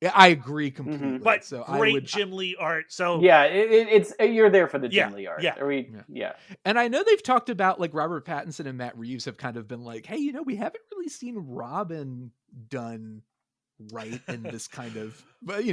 Yeah, I agree completely. Mm-hmm. But so great Jim Lee art. So it's you're there for the Jim Lee art. Yeah. And I know they've talked about like Robert Pattinson and Matt Reeves have kind of been like, hey, we haven't really seen Robin done right in this kind of, but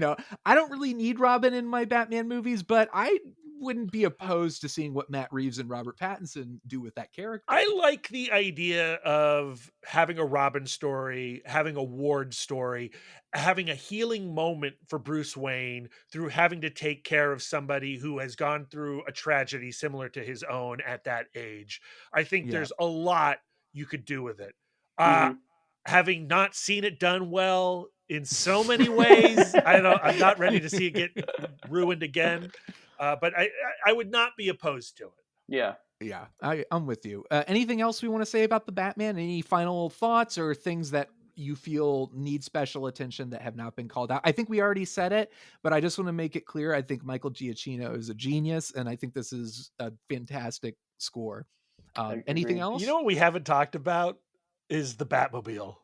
I don't really need Robin in my Batman movies, but I wouldn't be opposed to seeing what Matt Reeves and Robert Pattinson do with that character. I like the idea of having a Robin story, having a Ward story, having a healing moment for Bruce Wayne through having to take care of somebody who has gone through a tragedy similar to his own at that age. I think there's a lot you could do with it. Having not seen it done well in so many ways, I'm not ready to see it get ruined again. But I would not be opposed to it. Yeah, I'm with you. Anything else we want to say about the Batman? Any final thoughts or things that you feel need special attention that have not been called out? I think we already said it, but I just want to make it clear. I think Michael Giacchino is a genius, and I think this is a fantastic score. Anything else? You know what we haven't talked about is the Batmobile.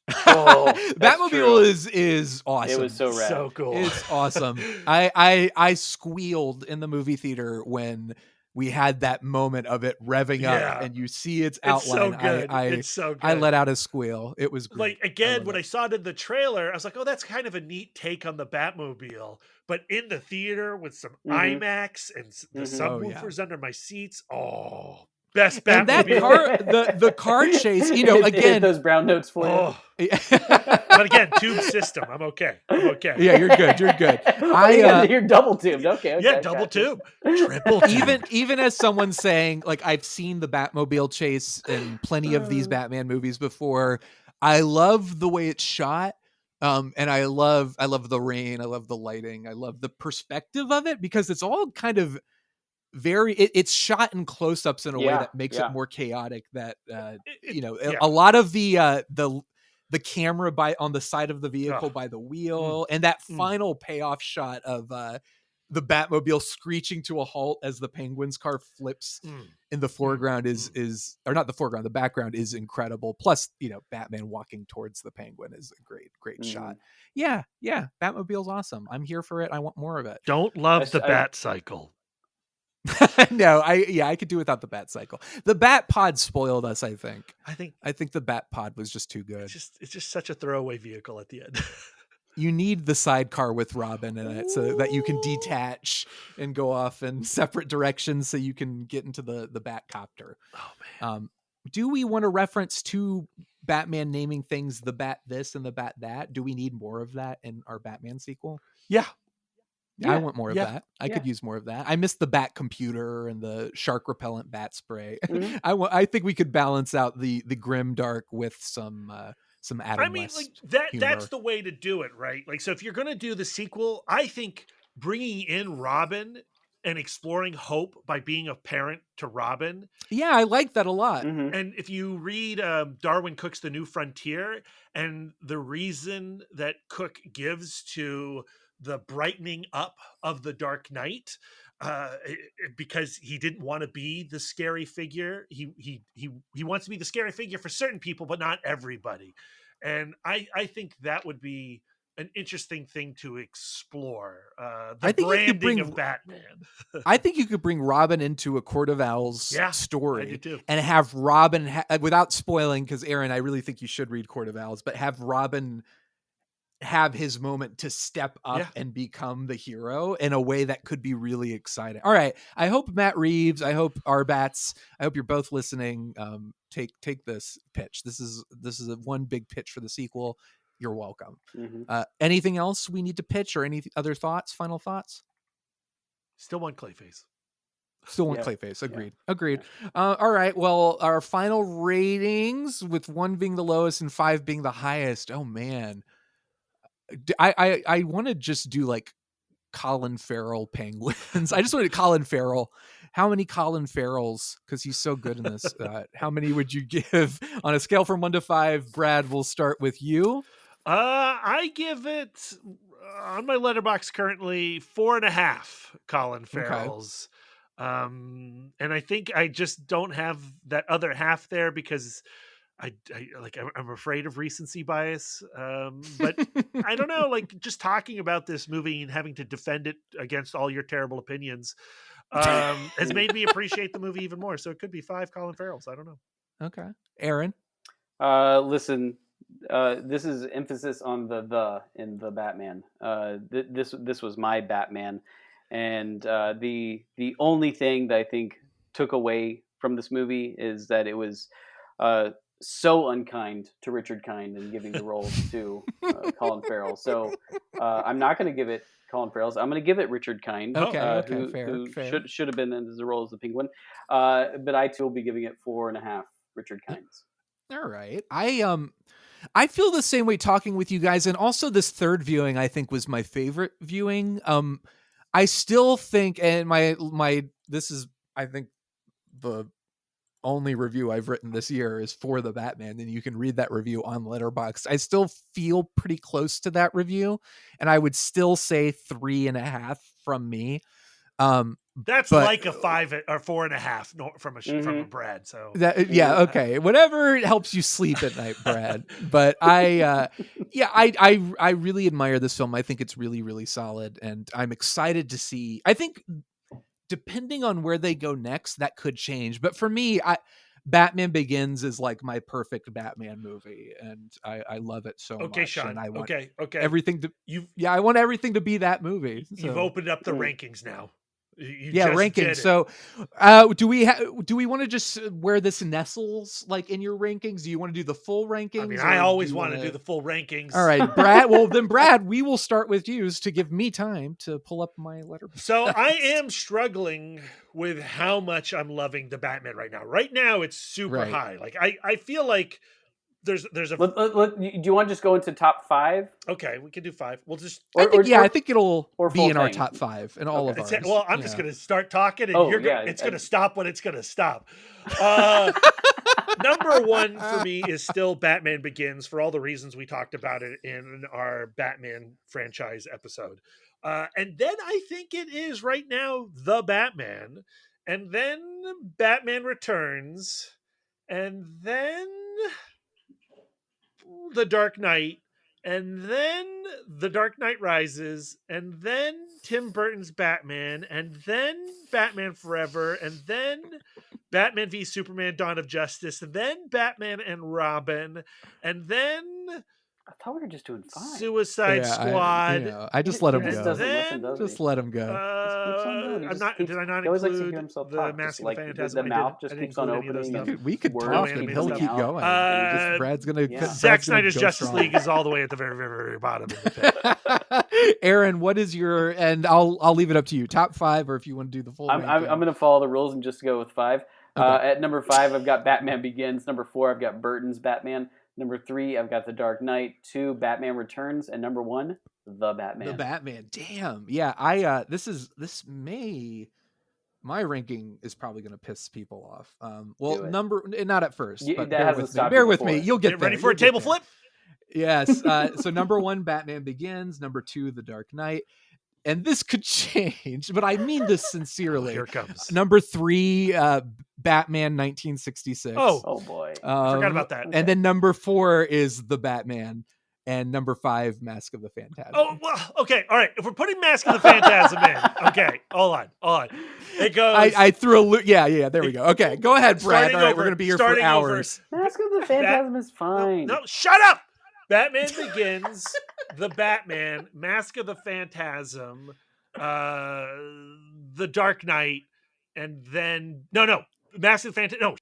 Batmobile is awesome. It was so rad. So cool. It's awesome. I squealed in the movie theater when we had that moment of it revving up and you see its outline. It's so good. It's so good. I let out a squeal. It was great. Like, again, when I saw it in the trailer, I was like, oh, that's kind of a neat take on the Batmobile. But in the theater with some IMAX and the subwoofers under my seats, best Batmobile. And that car, the car chase, you know, again, those brown notes for you. But again, tube system. I'm okay. Yeah, you're good. You're good. You're double tubed. Okay. Yeah, double tube, triple tube. Even as someone saying, like, I've seen the Batmobile chase in plenty of these Batman movies before. I love the way it's shot. And I love the rain. I love the lighting. I love the perspective of it because it's all kind of it's shot in close-ups in a way that makes it more chaotic. That a lot of the camera on the side of the vehicle by the wheel, and that final payoff shot of the Batmobile screeching to a halt as the Penguin's car flips in the foreground is or not the foreground, the background is incredible. Plus, you know, Batman walking towards the Penguin is a great shot. Yeah, Batmobile's awesome. I'm here for it. I want more of it. Don't love the Bat Cycle. No, I could do without the Bat Cycle. The Bat Pod spoiled us, I think. I think the Bat Pod was just too good. It's just such a throwaway vehicle at the end. You need the sidecar with Robin in it so that you can detach and go off in separate directions so you can get into the Batcopter. Oh man. Do we want to reference to Batman naming things the Bat this and the Bat that? Do we need more of that in our Batman sequel? Yeah. I want more of that. I could use more of that. I missed the Bat computer and the shark repellent bat spray. I think we could balance out the grim dark with some Adam West like humor. that's the way to do it, right? Like, so if you're going to do the sequel, I think bringing in Robin and exploring hope by being a parent to Robin. Yeah, I like that a lot. And if you read Darwin Cook's The New Frontier, and the reason that Cook gives to the brightening up of the Dark Knight, because he didn't want to be the scary figure. He wants to be the scary figure for certain people, but not everybody. And I think that would be an interesting thing to explore. The branding of Batman. I think you could bring Robin into a Court of Owls story too. And have Robin, without spoiling, because Aaron, I really think you should read Court of Owls, but have Robin have his moment to step up and become the hero in a way that could be really exciting. All right. I hope Matt Reeves, I hope R-Batz, I hope you're both listening. Take this pitch. This is a one big pitch for the sequel. You're welcome. Anything else we need to pitch or any other thoughts, final thoughts? Still want Clayface. Still want Clayface. Agreed. All right. Well, our final ratings, with 1 being the lowest and 5 being the highest. Oh man. I want to just do like Colin Farrell Penguins. I just wanted Colin Farrell. How many Colin Farrells? Because he's so good in this. How many would you give on a scale from 1 to 5? Brad, we'll start with you. I give it on my letterbox currently 4.5 Colin Farrells. Okay. And I think I just don't have that other half there because I'm afraid of recency bias. But I don't know, like just talking about this movie and having to defend it against all your terrible opinions has made me appreciate the movie even more. So it could be 5 Colin Farrells. I don't know. Okay. Aaron. Listen, this is emphasis on the in the Batman. This was my Batman. And the only thing that I think took away from this movie is that it was so unkind to Richard Kind in giving the role to Colin Farrell. So I'm not going to give it Colin Farrell's. I'm going to give it Richard Kind, who should have been in the role as the Penguin. But I too will be giving it 4.5 Richard Kinds. All right. I feel the same way talking with you guys, and also this third viewing I think was my favorite viewing. I still think, and this is I think the only review I've written this year is for the Batman, and you can read that review on Letterboxd. I still feel pretty close to that review, and I would still say 3.5 from me. That's but, like a 5 or 4.5 from a Brad. So okay, whatever helps you sleep at night, Brad. But I really admire this film. I think it's really, really solid, and I'm excited to see. I think depending on where they go next, that could change. But for me, Batman Begins is like my perfect Batman movie, and I love it so much. Sean. And I want everything to. I want everything to be that movie. So. You've opened up the rankings now. Rankings. So, do we want to just where this nestles like in your rankings? Do you want to do the full rankings? I mean, I always want to do the full rankings. All right, Brad. Well, then, Brad, we will start with you to give me time to pull up my letter. So I am struggling with how much I'm loving the Batman right now. Right now, it's super high. Like I feel like there's a. Do you want to just go into top 5? Okay, we can do 5. We'll just. I think it'll be in our top 5 and all of ours. Well, I'm just going to start talking, and it's going to stop when it's going to stop. Number 1 for me is still Batman Begins for all the reasons we talked about it in our Batman franchise episode. And then I think it is right now The Batman, and then Batman Returns, and then The Dark Knight, and then The Dark Knight Rises, and then Tim Burton's Batman, and then Batman Forever, and then Batman v Superman Dawn of Justice, and then Batman and Robin, and then I thought we were just doing 5. Suicide Squad. I just let him go. Just let him go. Did I not include the Mask of the Phantasm? The mouth just keeps on opening. We could talk and he'll keep going. Brad's gonna. Zack Snyder's Justice League is all the way at the very, very, very bottom of the pit. Aaron, what is your? And I'll leave it up to you. Top 5, or if you want to do the full. I'm going to follow the rules and just go with 5. Okay. At number 5, I've got Batman Begins. Number 4, I've got Burton's Batman. Number 3, I've got The Dark Knight. 2, Batman Returns, and number 1, The Batman. The Batman. Damn. Yeah. My ranking is probably going to piss people off. Not at first. But bear with me. You'll get ready for a table flip. Yes. So number 1, Batman Begins. Number 2, The Dark Knight. And this could change, but I mean this sincerely. Here it comes. Number 3, Batman 1966. Oh boy. Forgot about that. And then number 4 is The Batman. And number 5, Mask of the Phantasm. Oh, well, okay. All right. If we're putting Mask of the Phantasm in, okay. Hold on. It goes. I threw a loop. Yeah. There we go. Okay. Go ahead, Brad. All right. We're going to be here for hours. Mask of the Phantasm is fine. No, shut up. Batman Begins, The Batman, Mask of the Phantasm, The Dark Knight, and then Mask of the Phantasm.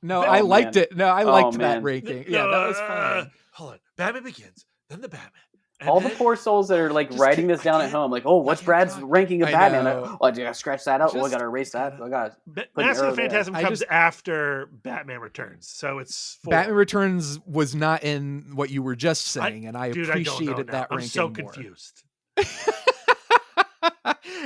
I liked it. No, I liked that ranking. Yeah, that was fine. Hold on, Batman Begins, then The Batman. All the poor souls that are like writing this down at home, like, what's Brad's ranking of Batman? I gotta scratch that out. I gotta erase that. I gotta. Mask of the Phantasm comes after Batman Returns, so it's 4. Batman Returns was not in what you were just saying, and I appreciated that ranking. I'm so confused.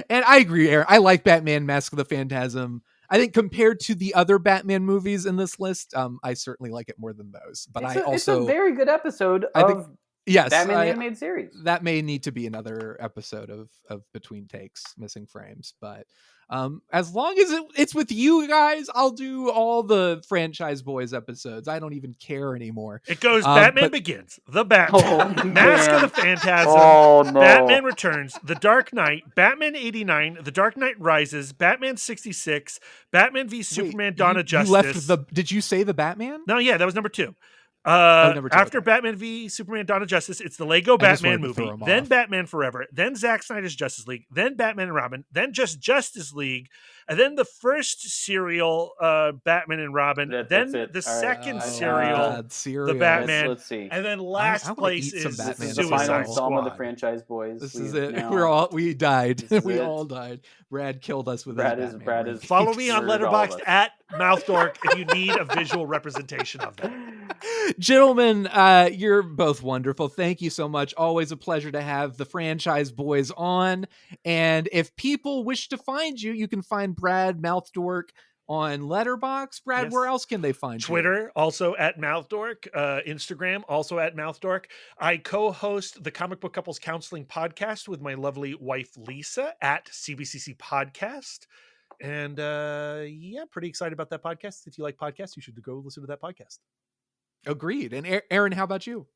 And I agree, Aaron. I like Batman: Mask of the Phantasm. I think compared to the other Batman movies in this list, I certainly like it more than those. But it's a very good episode of. Yes, Batman the Animated Series. That may need to be another episode of Between Takes, Missing Frames. But as long as it's with you guys, I'll do all the Franchyze Boyz episodes. I don't even care anymore. It goes Batman Begins, The Batman, Mask of the Phantasm, Batman Returns, The Dark Knight, Batman 89, The Dark Knight Rises, Batman 66, Batman v Superman Dawn of Justice. Did you say The Batman? No, yeah, that was number 2. After Batman v Superman Dawn of Justice, it's the Lego Batman movie, then Batman Forever, then Zack Snyder's Justice League, then Batman and Robin, then just Justice League, and then the first serial Batman and Robin, then the second serial, The Batman, let's see. And then last place is the final installment of the Franchise Boyz. This is it. We died. We all died. Brad killed us with Brad is Follow me on Letterboxd at MouthDork if you need a visual representation of that. Gentlemen, you're both wonderful. Thank you so much. Always a pleasure to have the Franchyze Boyz on. And if people wish to find you, you can find Brad MouthDork on Letterboxd. Brad, Yes. where else can they find you? Twitter, also at MouthDork. Instagram, also at MouthDork. I co-host the Comic Book Couples Counseling Podcast with my lovely wife, Lisa, at CBCC Podcast. And pretty excited about that podcast. If you like podcasts, you should go listen to that podcast. Agreed. And Aaron, how about you?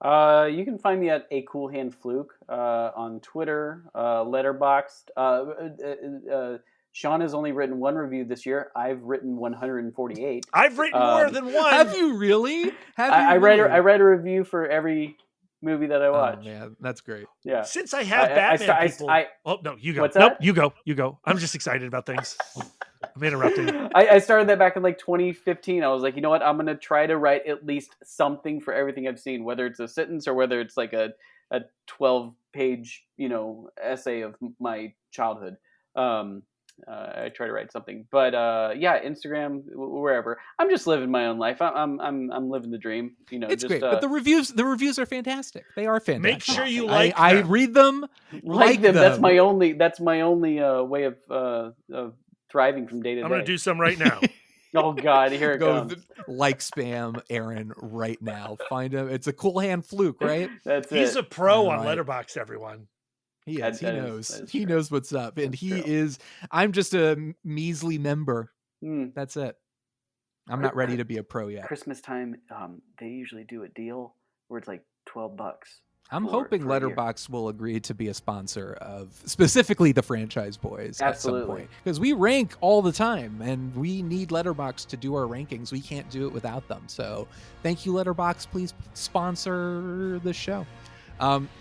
You can find me at A Cool Hand Fluke on Twitter, Letterboxd. Shawn has only written one review this year. I've written 148. I've written more than one. Have you really? I read a review for every movie that I watch. Oh man, that's great. Yeah. Since I have Batman people. Oh no, you go. What's Nope, that? you go. You go. I'm just excited about things. I'm interrupting. I started that back in like 2015. I was like, you know what? I'm gonna try to write at least something for everything I've seen, whether it's a sentence or whether it's like a 12-page essay of my childhood. I try to write something, but Instagram, wherever. I'm just living my own life. I'm living the dream. It's great. But the reviews are fantastic. They are fantastic. Make sure you like them. I read them. Like them. That's my only way of thriving from day to day. I'm going to do some right now. Oh God, here it comes. Like spam Aaron right now. Find him. It's a Cool Hand Fluke, right? He's a pro on Letterboxd, everyone. He is. He knows. He knows what's up, and he is. I'm just a measly member. That's it. I'm not ready to be a pro yet. Christmas time, they usually do a deal where it's like $12. I'm hoping Letterboxd will agree to be a sponsor of specifically the Franchyze Boyz at some point, because we rank all the time, and we need Letterboxd to do our rankings. We can't do it without them. So, thank you, Letterboxd. Please sponsor the show.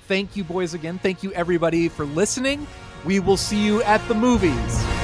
Thank you, boys, again. Thank you, everybody, for listening. We will see you at the movies.